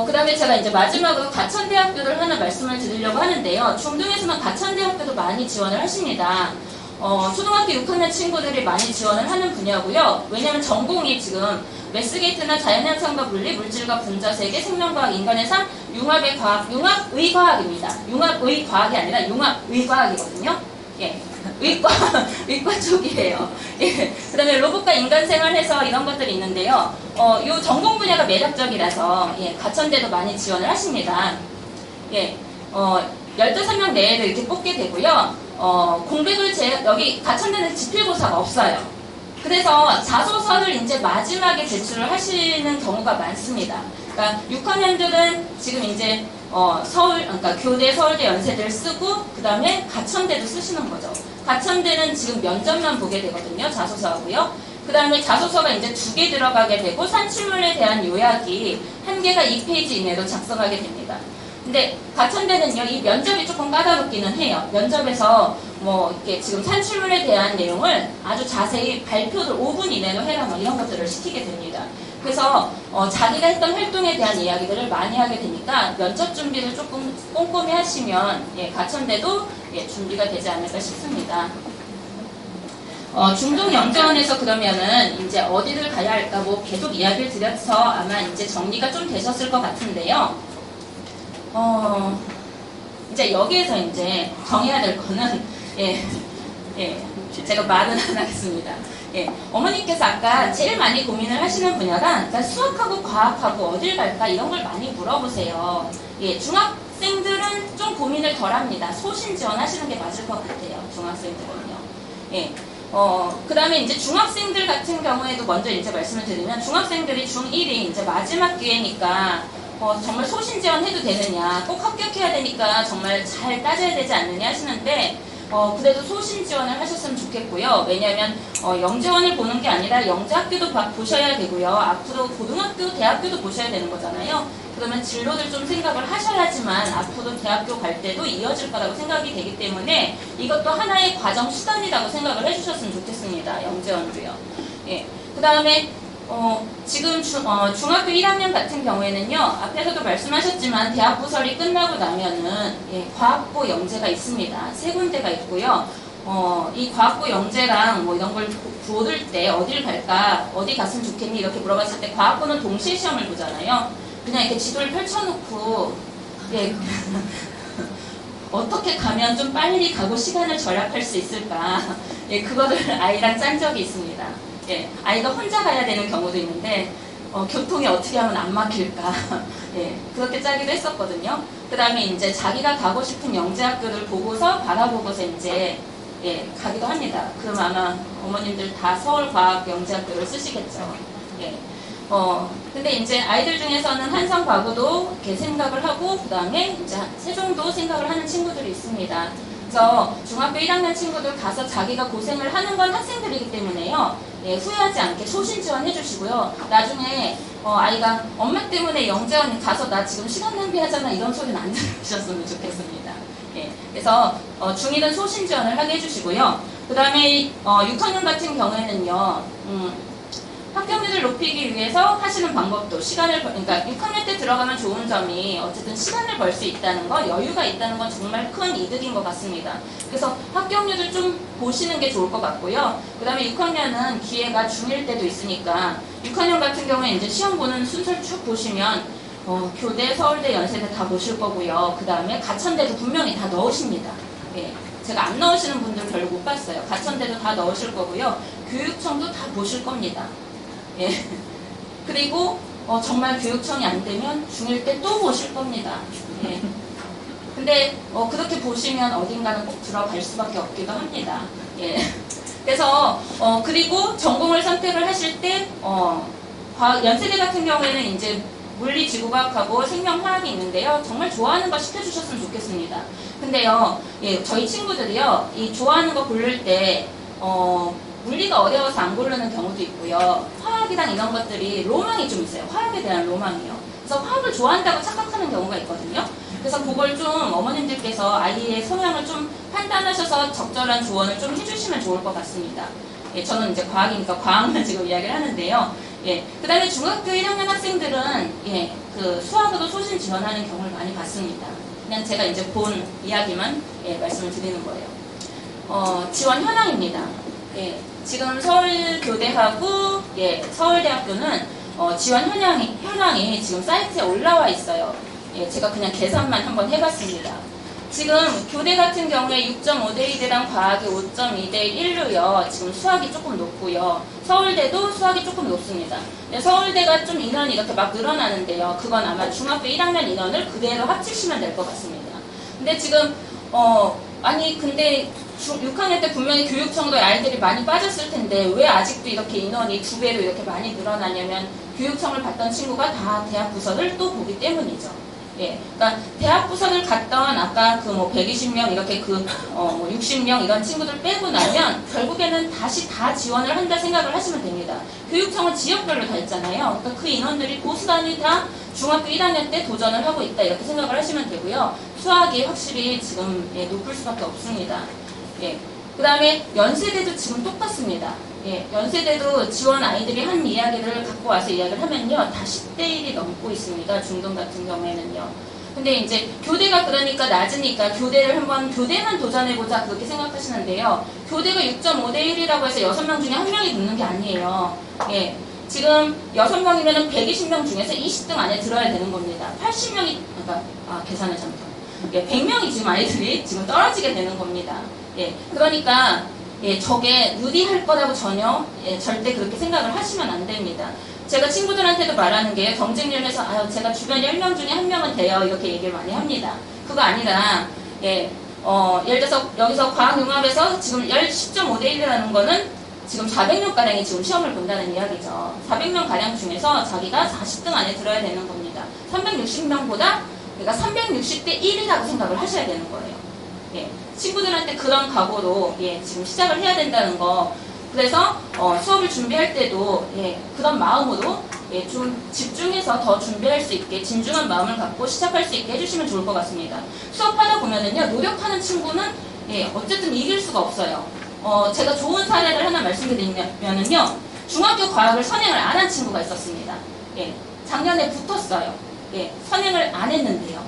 그 다음에 제가 이제 마지막으로 가천대학교를 하나 말씀을 드리려고 하는데요. 중등에서는 가천대학교도 많이 지원을 하십니다. 초등학교 6학년 친구들이 많이 지원을 하는 분야고요. 왜냐하면 전공이 지금 매스게이트나 자연현상과 물리, 물질과 분자세계, 생명과학, 인간의 삶, 융합의 과학, 융합의 과학입니다. 융합의 과학이 아니라 융합의 과학이거든요. 예, 의과 쪽이에요. 예, 그 다음에 로봇과 인간생활 해서 이런 것들이 있는데요. 요 전공 분야가 매력적이라서 예, 가천대도 많이 지원을 하십니다. 예, 15명 내에도 이렇게 뽑게 되고요. 공백을 여기 가천대는 지필고사가 없어요. 그래서 자소서를 이제 마지막에 제출을 하시는 경우가 많습니다. 그러니까 6학년들은 지금 이제 그러니까 교대, 서울대, 연세대를 쓰고 그 다음에 가천대도 쓰시는 거죠. 가천대는 지금 면접만 보게 되거든요. 자소서하고요. 그 다음에 자소서가 이제 2개 들어가게 되고 산출물에 대한 요약이 1개가 2페이지 이내로 작성하게 됩니다. 근데 가천대는요, 이 면접이 조금 까다롭기는 해요. 면접에서 뭐 이렇게 지금 산출물에 대한 내용을 아주 자세히 발표를 5분 이내로 해라 뭐 이런 것들을 시키게 됩니다. 그래서 자기가 했던 활동에 대한 이야기들을 많이 하게 되니까 면접 준비를 조금 꼼꼼히 하시면 예, 가천대도 예, 준비가 되지 않을까 싶습니다. 중등영재원에서 그러면은 이제 어디를 가야 할까 뭐 계속 이야기를 드려서 아마 이제 정리가 좀 되셨을 것 같은데요. 이제 여기에서 이제 정해야 될 거는, 예, 제가 말은 안 하겠습니다. 예, 어머니께서 아까 제일 많이 고민을 하시는 분야가, 그러니까 수학하고 과학하고 어딜 갈까 이런 걸 많이 물어보세요. 예, 중학생들은 좀 고민을 덜 합니다. 소신 지원하시는 게 맞을 것 같아요. 중학생들은요. 예. 그 다음에 이제 중학생들 같은 경우에도 먼저 이제 말씀을 드리면, 중학생들이 중1이 이제 마지막 기회니까, 정말 소신 지원해도 되느냐, 꼭 합격해야 되니까 정말 잘 따져야 되지 않느냐 하시는데, 그래도 소신 지원을 하셨으면 좋겠고요. 왜냐하면 영재원을 보는 게 아니라 영재학교도 보셔야 되고요. 앞으로 고등학교, 대학교도 보셔야 되는 거잖아요. 그러면 진로를 좀 생각을 하셔야지만 앞으로 대학교 갈 때도 이어질 거라고 생각이 되기 때문에 이것도 하나의 과정 수단이라고 생각을 해주셨으면 좋겠습니다. 영재원도요. 예. 그 다음에 지금 중학교 1학년 같은 경우에는요, 앞에서도 말씀하셨지만 대학 부설이 끝나고 나면은 예, 과학고 영재가 있습니다. 3군데가 있고요. 이 과학고 영재랑 뭐 이런 걸 고를 때 어딜 갈까, 어디 갔으면 좋겠니 이렇게 물어봤을 때 과학고는 동시에 시험을 보잖아요. 그냥 이렇게 지도를 펼쳐놓고 예, 어떻게 가면 좀 빨리 가고 시간을 절약할 수 있을까, 예, 그거를 아이랑 짠 적이 있습니다. 예, 아이가 혼자 가야 되는 경우도 있는데 교통이 어떻게 하면 안 막힐까, 예, 그렇게 짜기도 했었거든요. 그 다음에 이제 자기가 가고 싶은 영재학교를 보고서 바라보고서 이제 예, 가기도 합니다. 그럼 아마 어머님들 다 서울과학영재학교를 쓰시겠죠. 예. 근데 이제 아이들 중에서는 한성과구도 이렇게 생각을 하고, 그 다음에 이제 세종도 생각을 하는 친구들이 있습니다. 그래서 중학교 1학년 친구들 가서 자기가 고생을 하는 건 학생들이기 때문에요. 예, 후회하지 않게 소신 지원해 주시고요. 나중에 아이가 엄마 때문에 영재원이 가서 나 지금 시간 낭비하잖아 이런 소리는 안 들으셨으면 좋겠습니다. 예, 그래서 중1은 소신 지원을 하게 해주시고요. 그 다음에 6학년 같은 경우에는요. 합격률을 높이기 위해서 하시는 방법도 그러니까 6학년 때 들어가면 좋은 점이 어쨌든 시간을 벌 수 있다는 거, 여유가 있다는 건 정말 큰 이득인 것 같습니다. 그래서 합격률을 좀 보시는 게 좋을 것 같고요. 그 다음에 6학년은 기회가 중1 때도 있으니까 6학년 같은 경우에 이제 시험 보는 순서를 쭉 보시면 교대, 서울대, 연세대 다 보실 거고요. 그 다음에 가천대도 분명히 다 넣으십니다. 예, 제가 안 넣으시는 분들 별로 못 봤어요. 가천대도 다 넣으실 거고요. 교육청도 다 보실 겁니다. 예. 그리고 정말 교육청이 안 되면 중1 때 또 보실 겁니다. 예. 근데 그렇게 보시면 어딘가는 꼭 들어갈 수밖에 없기도 합니다. 예. 그래서 그리고 전공을 선택을 하실 때 연세대 같은 경우에는 이제 물리, 지구과학하고 생명화학이 있는데요. 정말 좋아하는 거 시켜주셨으면 좋겠습니다. 근데요, 예, 저희 친구들이요, 이 좋아하는 거 고를 때 물리가 어려워서 안 고르는 경우도 있고요. 화학이랑 이런 것들이 로망이 좀 있어요. 화학에 대한 로망이요. 그래서 화학을 좋아한다고 착각하는 경우가 있거든요. 그래서 그걸 좀 어머님들께서 아이의 성향을 좀 판단하셔서 적절한 조언을 좀 해주시면 좋을 것 같습니다. 예, 저는 이제 과학이니까 과학만 지금 이야기를 하는데요. 예, 그 다음에 중학교 1학년 학생들은 예, 그 수학으로 소신 지원하는 경우를 많이 봤습니다. 그냥 제가 이제 본 이야기만 예, 말씀을 드리는 거예요. 지원 현황입니다. 예, 지금 서울교대하고 예, 서울대학교는 지원 현황이 지금 사이트에 올라와 있어요. 예, 제가 그냥 계산만 한번 해봤습니다. 지금 교대 같은 경우에 6.5대 1이랑 과학이 5.2대 1로요. 지금 수학이 조금 높고요. 서울대도 수학이 조금 높습니다. 서울대가 좀 인원이 이렇게 막 늘어나는데요. 그건 아마 중학교 1학년 인원을 그대로 합치시면 될 것 같습니다. 근데 지금 근데 6학년 때 분명히 교육청도 아이들이 많이 빠졌을 텐데 왜 아직도 이렇게 인원이 2배로 이렇게 많이 늘어나냐면 교육청을 봤던 친구가 다 대학 부서를 또 보기 때문이죠. 예, 그러니까 대학 부서를 갔던 아까 그 120명 이렇게 60명 이런 친구들 빼고 나면 결국에는 다시 다 지원을 한다 생각을 하시면 됩니다. 교육청은 지역별로 다 있잖아요. 그러니까 그 인원들이 고스란히 다 중학교 1학년 때 도전을 하고 있다 이렇게 생각을 하시면 되고요. 수학이 확실히 지금 높을 수밖에 없습니다. 예. 그 다음에 연세대도 지금 똑같습니다. 예, 연세대도 지원 아이들이 한 이야기를 갖고 와서 이야기를 하면요. 다 10대 1이 넘고 있습니다. 중등 같은 경우에는요. 근데 이제 교대가 그러니까 낮으니까 교대만 도전해보자 그렇게 생각하시는데요. 교대가 6.5대 1이라고 해서 6명 중에 1명이 붙는 게 아니에요. 예, 지금 6명이면 120명 중에서 20등 안에 들어야 되는 겁니다. 80명이, 계산을 잘못하네. 예, 100명이 지금 아이들이 지금 떨어지게 되는 겁니다. 예, 그러니까 예, 저게 유리할 거라고 전혀 절대 그렇게 생각을 하시면 안 됩니다. 제가 친구들한테도 말하는 게 경쟁률에서 제가 주변 10명 중에 1명은 돼요 이렇게 얘기를 많이 합니다. 그거 아니라 예를 들어서 여기서 과학융합에서 지금 10.5대 1이라는 거는 지금 400명가량이 지금 시험을 본다는 이야기죠. 400명가량 중에서 자기가 40등 안에 들어야 되는 겁니다. 360명보다 그러니까 360대 1이라고 생각을 하셔야 되는 거예요. 예, 친구들한테 그런 각오로 지금 시작을 해야 된다는 거. 그래서 수업을 준비할 때도 그런 마음으로 좀 집중해서 더 준비할 수 있게 진중한 마음을 갖고 시작할 수 있게 해주시면 좋을 것 같습니다. 수업하다 보면은요 노력하는 친구는 어쨌든 이길 수가 없어요. 제가 좋은 사례를 하나 말씀드리면은요 중학교 과학을 선행을 안 한 친구가 있었습니다. 작년에 붙었어요. 선행을 안 했는데요.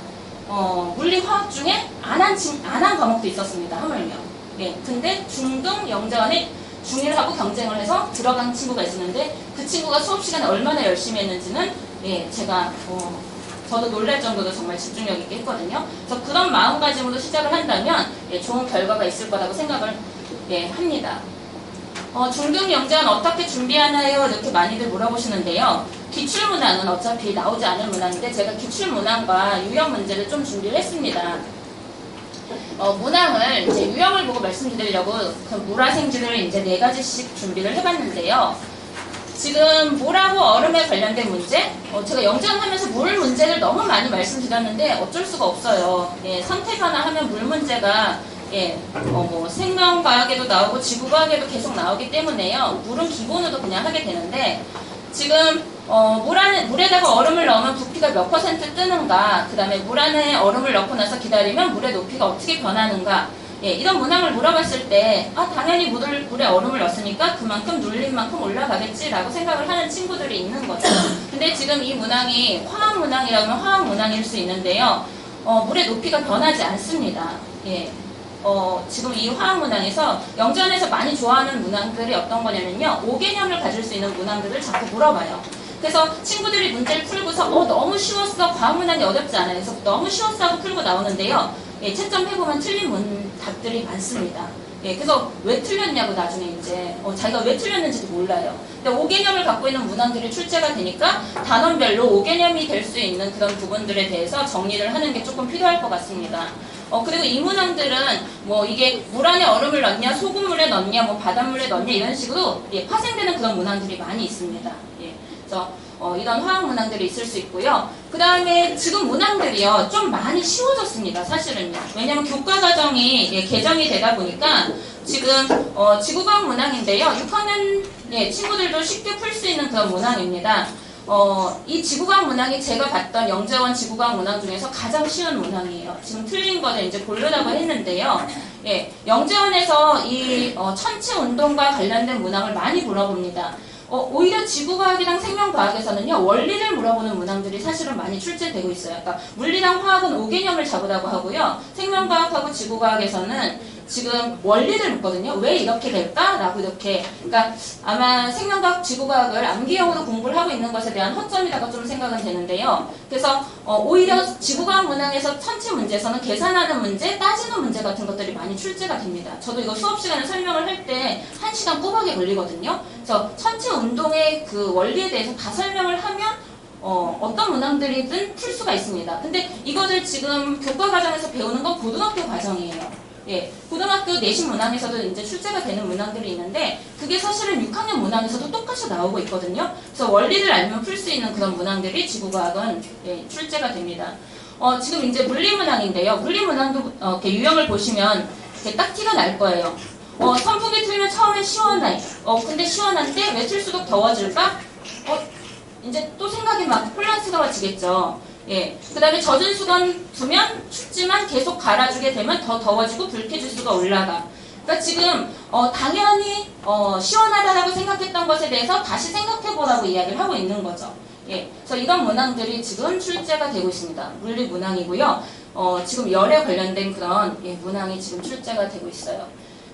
물리 화학 중에 안 한 과목도 있었습니다. 하물며. 근데 중등 영재원에 중1하고 경쟁을 해서 들어간 친구가 있었는데 그 친구가 수업 시간에 얼마나 열심히 했는지는 제가 저도 놀랄 정도로 정말 집중력 있게 했거든요. 그래서 그런 마음가짐으로 시작을 한다면 좋은 결과가 있을 거라고 생각을 합니다. 중등 영재원 어떻게 준비하나요? 이렇게 많이들 물어보시는데요. 기출문항은 어차피 나오지 않을 문항인데 제가 기출문항과 유형 문제를 좀 준비를 했습니다. 문항을 이제 유형을 보고 말씀드리려고 그 물화생지를 이제 4가지씩 준비를 해봤는데요. 지금 물하고 얼음에 관련된 문제, 제가 영전하면서 물 문제를 너무 많이 말씀드렸는데 어쩔 수가 없어요. 예, 선택 하나 하면 물 문제가 뭐 생명과학에도 나오고 지구과학에도 계속 나오기 때문에요. 물은 기본으로 그냥 하게 되는데 지금 물에다가 얼음을 넣으면 부피가 몇 퍼센트 뜨는가, 그 다음에 물 안에 얼음을 넣고 나서 기다리면 물의 높이가 어떻게 변하는가, 이런 문항을 물어봤을 때 당연히 물에 얼음을 넣었으니까 그만큼 눌린 만큼 올라가겠지라고 생각을 하는 친구들이 있는 거죠. 근데 지금 이 문항이 화학 문항이라면 화학 문항일 수 있는데요. 물의 높이가 변하지 않습니다. 지금 이 화학 문항에서 영전에서 많이 좋아하는 문항들이 어떤 거냐면요. 5개념을 가질 수 있는 문항들을 자꾸 물어봐요. 그래서 친구들이 문제를 풀고서 너무 쉬웠어, 과학 문항이 어렵지 않아요. 그래서 너무 쉬웠어 하고 풀고 나오는데요. 채점해보면 틀린 답들이 많습니다. 그래서 왜 틀렸냐고 나중에 이제 자기가 왜 틀렸는지도 몰라요. 근데 5개념을 갖고 있는 문항들이 출제가 되니까 단원별로 5개념이 될 수 있는 그런 부분들에 대해서 정리를 하는 게 조금 필요할 것 같습니다. 그리고 이 문항들은 뭐 이게 물 안에 얼음을 넣냐, 소금물에 넣냐, 뭐 바닷물에 넣냐 이런 식으로 파생되는 그런 문항들이 많이 있습니다. 그래서 이런 화학 문항들이 있을 수 있고요. 그 다음에 지금 문항들이요 좀 많이 쉬워졌습니다. 사실은요. 왜냐하면 교과 과정이 개정이 되다 보니까 지금 지구과학 문항인데요. 6학년 친구들도 쉽게 풀 수 있는 그런 문항입니다. 이 지구과학 문항이 제가 봤던 영재원 지구과학 문항 중에서 가장 쉬운 문항이에요. 지금 틀린 거를 이제 고르라고 했는데요. 영재원에서 이 천체 운동과 관련된 문항을 많이 물어봅니다. 오히려 지구과학이랑 생명과학에서는요, 원리를 물어보는 문항들이 사실은 많이 출제되고 있어요. 그러니까 물리랑 화학은 5개념을 잡으라고 하고요. 생명과학하고 지구과학에서는 지금 원리를 묻거든요. 왜 이렇게 될까? 라고 이렇게. 그러니까 아마 생명과학, 지구과학을 암기형으로 공부를 하고 있는 것에 대한 허점이라고 좀 생각은 되는데요. 그래서 오히려 지구과학 문항에서 천체 문제에서는 계산하는 문제, 따지는 문제 같은 것들이 많이 출제가 됩니다. 저도 이거 수업 시간에 설명을 할 때 1시간 꼬박에 걸리거든요. 그래서 천체 운동의 그 원리에 대해서 다 설명을 하면 어떤 문항들이든 풀 수가 있습니다. 근데 이거를 지금 교과 과정에서 배우는 건 고등학교 과정이에요. 고등학교 내신 문항에서도 이제 출제가 되는 문항들이 있는데 그게 사실은 6학년 문항에서도 똑같이 나오고 있거든요. 그래서 원리를 알면 풀 수 있는 그런 문항들이 지구과학은 출제가 됩니다. 지금 이제 물리 문항인데요. 물리 문항도 이렇게 유형을 보시면 이렇게 딱 티가 날 거예요. 선풍기 틀면 처음엔 시원해. 근데 시원한데 왜 틀수록 더워질까? 이제 또 생각이 막 혼란스가 와지겠죠. 그 다음에 젖은 수건 두면 춥지만 계속 갈아주게 되면 더 더워지고 불쾌지수가 올라가. 그러니까 지금 당연히 시원하다라고 생각했던 것에 대해서 다시 생각해보라고 이야기를 하고 있는 거죠. 그래서 이런 문항들이 지금 출제가 되고 있습니다. 물리 문항이고요. 지금 열에 관련된 그런 문항이 지금 출제가 되고 있어요.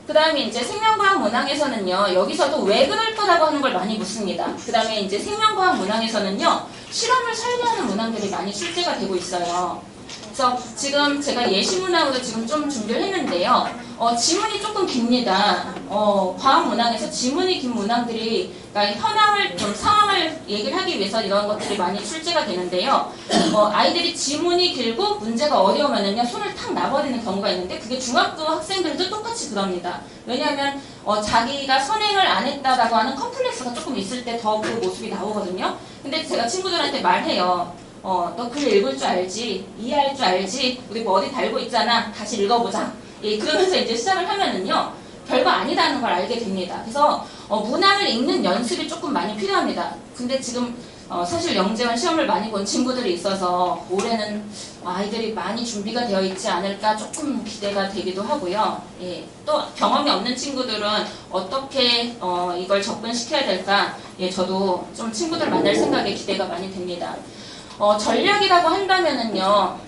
그 다음에 이제 생명과학 문항에서는요, 여기서도 왜 그럴까라고 하는 걸 많이 묻습니다. 그 다음에 이제 생명과학 문항에서는요, 실험을 설계하는 문항들이 많이 출제가 되고 있어요. 그래서 지금 제가 예시 문항으로 지금 좀 준비를 했는데요. 지문이 조금 깁니다. 과학 문항에서 지문이 긴 문항들이, 그러니까 현황을, 좀 상황을 얘기를 하기 위해서 이런 것들이 많이 출제가 되는데요. 아이들이 지문이 길고 문제가 어려우면은요, 손을 탁 놔버리는 경우가 있는데, 그게 중학교 학생들도 똑같이 그럽니다. 왜냐하면, 자기가 선행을 안 했다라고 하는 컴플렉스가 조금 있을 때 더 그 모습이 나오거든요. 근데 제가 친구들한테 말해요. 너 글 읽을 줄 알지? 이해할 줄 알지? 우리 뭐 어디 달고 있잖아. 다시 읽어보자. 그러면서 이제 시작을 하면은요, 별거 아니다는 걸 알게 됩니다. 그래서 문항을 읽는 연습이 조금 많이 필요합니다. 근데 지금 사실 영재원 시험을 많이 본 친구들이 있어서 올해는 아이들이 많이 준비가 되어 있지 않을까 조금 기대가 되기도 하고요. 또 경험이 없는 친구들은 어떻게 이걸 접근시켜야 될까? 저도 좀 친구들 만날 생각에 기대가 많이 됩니다. 전략이라고 한다면은요,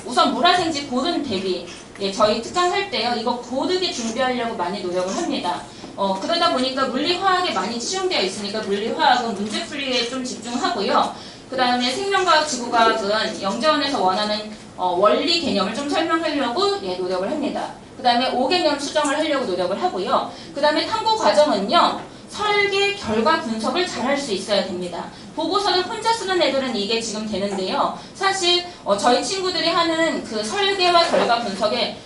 우선 물화생지 고른 대비, 저희 특강 할 때요, 이거 고르게 준비하려고 많이 노력을 합니다. 그러다 보니까 물리화학에 많이 치중되어 있으니까 물리화학은 문제 풀이에 좀 집중하고요. 그 다음에 생명과학, 지구과학은 영재원에서 원하는 원리 개념을 좀 설명하려고 노력을 합니다. 그 다음에 5개념 수정을 하려고 노력을 하고요. 그 다음에 탐구 과정은요, 설계 결과 분석을 잘 할 수 있어야 됩니다. 보고서를 혼자 쓰는 애들은 이게 지금 되는데요. 사실 저희 친구들이 하는 그 설계와 결과 분석에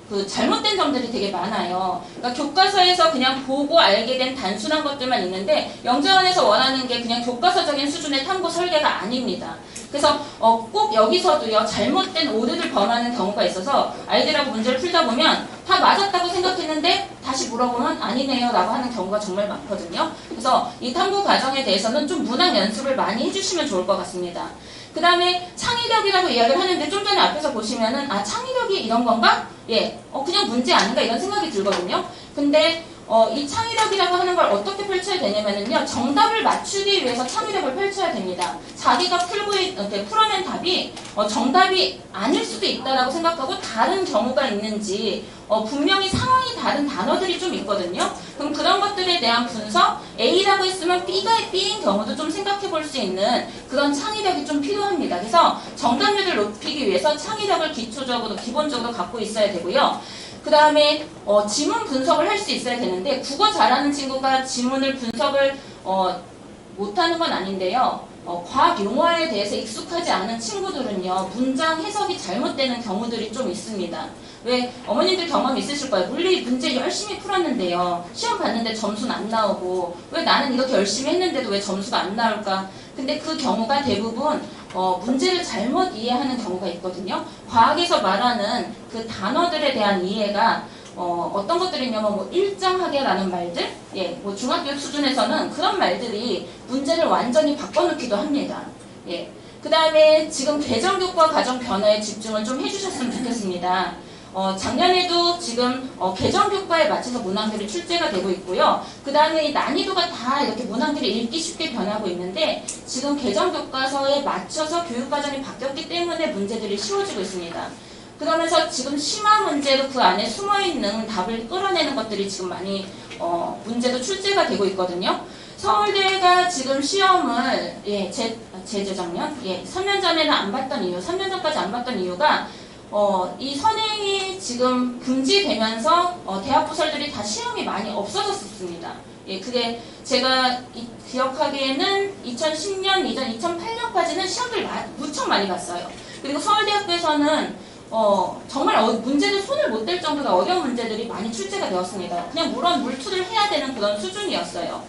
그 잘못된 점들이 되게 많아요. 그러니까 교과서에서 그냥 보고 알게 된 단순한 것들만 있는데 영재원에서 원하는 게 그냥 교과서적인 수준의 탐구 설계가 아닙니다. 그래서 꼭 여기서도요, 잘못된 오류를 범하는 경우가 있어서 아이들하고 문제를 풀다 보면 다 맞았다고 생각했는데 다시 물어보면 아니네요 라고 하는 경우가 정말 많거든요. 그래서 이 탐구 과정에 대해서는 좀 문항 연습을 많이 해주시면 좋을 것 같습니다. 그 다음에 창의력이라고 이야기를 하는데 좀 전에 앞에서 보시면은 창의력이 이런 건가? 예, 그냥 문제 아닌가 이런 생각이 들거든요. 근데 이 창의력이라고 하는 걸 어떻게 펼쳐야 되냐면요, 정답을 맞추기 위해서 창의력을 펼쳐야 됩니다. 자기가 풀어낸 답이 정답이 아닐 수도 있다라고 생각하고 다른 경우가 있는지, 분명히 상황이 다른 단어들이 좀 있거든요. 그럼 그런 것들에 대한 분석, A라고 했으면 B인 경우도 좀 생각해 볼 수 있는 그런 창의력이 좀 필요합니다. 그래서 정답률을 높이기 위해서 창의력을 기본적으로 갖고 있어야 되고요. 그 다음에 지문 분석을 할 수 있어야 되는데, 국어 잘하는 친구가 지문을 분석을 못하는 건 아닌데요. 과학 용어에 대해서 익숙하지 않은 친구들은요, 문장 해석이 잘못되는 경우들이 좀 있습니다. 왜 어머님들 경험 있으실 거예요. 물리 문제 열심히 풀었는데요, 시험 봤는데 점수는 안 나오고, 왜 나는 이렇게 열심히 했는데도 왜 점수가 안 나올까? 근데 그 경우가 대부분 문제를 잘못 이해하는 경우가 있거든요. 과학에서 말하는 그 단어들에 대한 이해가 어떤 것들이냐면 일정하게라는 말들, 뭐 중학교 수준에서는 그런 말들이 문제를 완전히 바꿔놓기도 합니다. 그 다음에 지금 개정교과 과정 변화에 집중을 좀 해주셨으면 좋겠습니다. 작년에도 지금 개정교과에 맞춰서 문항들이 출제가 되고 있고요. 그 다음에 이 난이도가 다 이렇게 문항들이 읽기 쉽게 변하고 있는데, 지금 개정교과서에 맞춰서 교육과정이 바뀌었기 때문에 문제들이 쉬워지고 있습니다. 그러면서 지금 심화 문제로 그 안에 숨어있는 답을 끌어내는 것들이 지금 많이 문제도 출제가 되고 있거든요. 서울대가 지금 시험을 재작년 3년 전에는 안 봤던 이유, 3년 전까지 안 봤던 이유가 이 선행이 지금 금지되면서 대학부설들이 다 시험이 많이 없어졌습니다. 그게 제가 기억하기에는 2010년 이전 2008년까지는 시험들 무척 많이 봤어요. 그리고 서울대학교에서는 정말 문제를 손을 못 댈 정도로 어려운 문제들이 많이 출제가 되었습니다. 그냥 물론 물투를 해야 되는 그런 수준이었어요.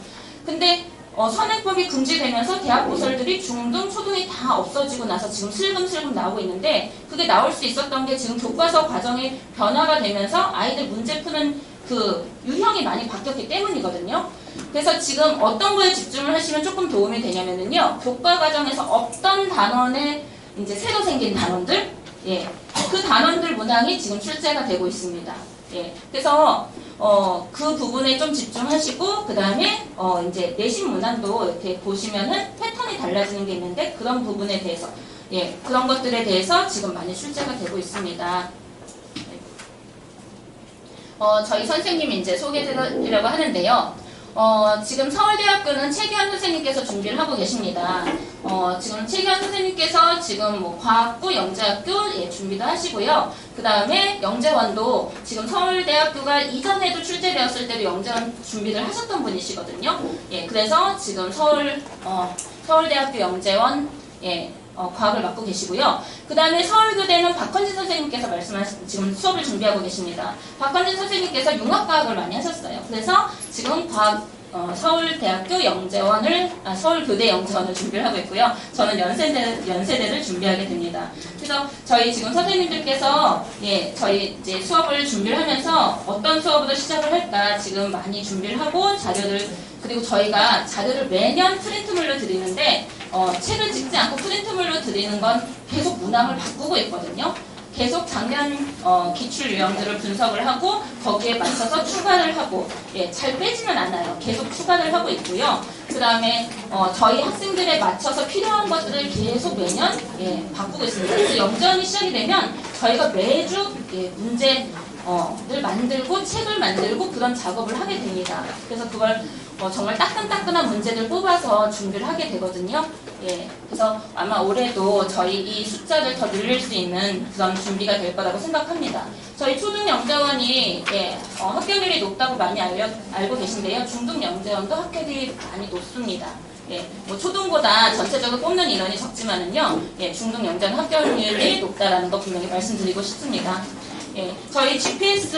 근데 선행법이 금지되면서 대학고설들이 중등, 초등이 다 없어지고 나서 지금 슬금슬금 나오고 있는데, 그게 나올 수 있었던 게 지금 교과서 과정이 변화가 되면서 아이들 문제 푸는 그 유형이 많이 바뀌었기 때문이거든요. 그래서 지금 어떤 거에 집중을 하시면 조금 도움이 되냐면요, 교과 과정에서 어떤 단원에 이제 새로 생긴 단원들, 그 단원들 문항이 지금 출제가 되고 있습니다. 그래서 그 부분에 좀 집중하시고, 그 다음에 이제 내신 문항도 이렇게 보시면은 패턴이 달라지는 게 있는데, 그런 부분에 대해서 그런 것들에 대해서 지금 많이 출제가 되고 있습니다. 저희 선생님이 이제 소개해드리려고 하는데요. 지금 서울대학교는 최기환 선생님께서 준비를 하고 계십니다. 지금 최기환 선생님께서 지금 과학부, 영재학교 준비도 하시고요. 그 다음에 영재원도 지금 서울대학교가 이전에도 출제되었을 때도 영재원 준비를 하셨던 분이시거든요. 그래서 지금 서울대학교 영재원 과학을 맡고 계시고요. 그 다음에 서울교대는 박헌진 선생님께서 말씀하신 지금 수업을 준비하고 계십니다. 박헌진 선생님께서 융합과학을 많이 하셨어요. 그래서 지금 서울대학교 영재원을 서울교대 영재원을 준비를 하고 있고요. 저는 연세대를 준비하게 됩니다. 그래서 저희 지금 선생님들께서 저희 이제 수업을 준비를 하면서 어떤 수업으로 시작을 할까 지금 많이 준비를 하고 그리고 저희가 자료를 매년 프린트물로 드리는데, 책을 찍지 않고 프린트물로 드리는 건 계속 문항을 바꾸고 있거든요. 계속 작년 기출 유형들을 분석을 하고 거기에 맞춰서 추가를 하고, 잘 빼지는 않아요. 계속 추가를 하고 있고요. 그 다음에 저희 학생들에 맞춰서 필요한 것들을 계속 매년 바꾸고 있습니다. 그래서 영재원이 시작이 되면 저희가 매주 문제를 만들고 책을 만들고 그런 작업을 하게 됩니다. 그래서 그걸 정말 따끈따끈한 문제들 뽑아서 준비를 하게 되거든요. 예, 그래서 아마 올해도 저희 이 숫자를 더 늘릴 수 있는 그런 준비가 될 거라고 생각합니다. 저희 초등영재원이 합격률이 높다고 많이 알고 계신데요. 중등영재원도 합격률이 많이 높습니다. 예, 뭐 초등보다 전체적으로 뽑는 인원이 적지만은요, 예, 중등영재원 합격률이 높다라는 거 분명히 말씀드리고 싶습니다. 예, 저희 GPS,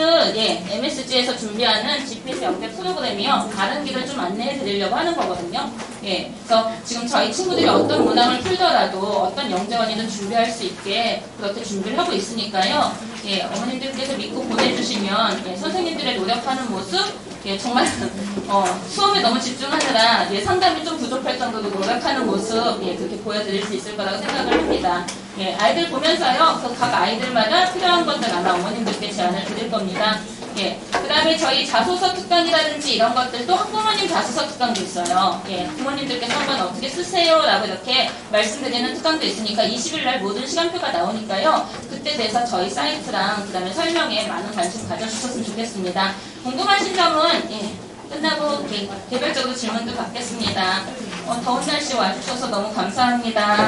MSG에서 준비하는 GPS 연계 프로그램이요, 다른 길을 좀 안내해 드리려고 하는 거거든요. 예, 그래서 지금 저희 친구들이 어떤 문항을 풀더라도 어떤 영재원이든 준비할 수 있게 그렇게 준비를 하고 있으니까요. 예, 어머님들께서 믿고 보내주시면, 예, 선생님들의 노력하는 모습, 예, 정말, 수업에 너무 집중하느라, 예, 상담이 좀 부족할 정도로 노력하는 모습, 예, 그렇게 보여드릴 수 있을 거라고 생각을 합니다. 예, 아이들 보면서요, 각 아이들마다 필요한 것들 아마 어머님들께 제안을 드릴 겁니다. 예, 그 다음에 저희 자소서 특강이라든지 이런 것들도 학부모님 자소서 특강도 있어요. 예, 부모님들께서 한번 어떻게 쓰세요? 라고 이렇게 말씀드리는 특강도 있으니까 20일 날 모든 시간표가 나오니까요. 그때 돼서 저희 사이트랑 그 다음에 설명에 많은 관심 가져주셨으면 좋겠습니다. 궁금하신 점은, 예, 끝나고 개별적으로 질문도 받겠습니다. 더운 날씨 와주셔서 너무 감사합니다.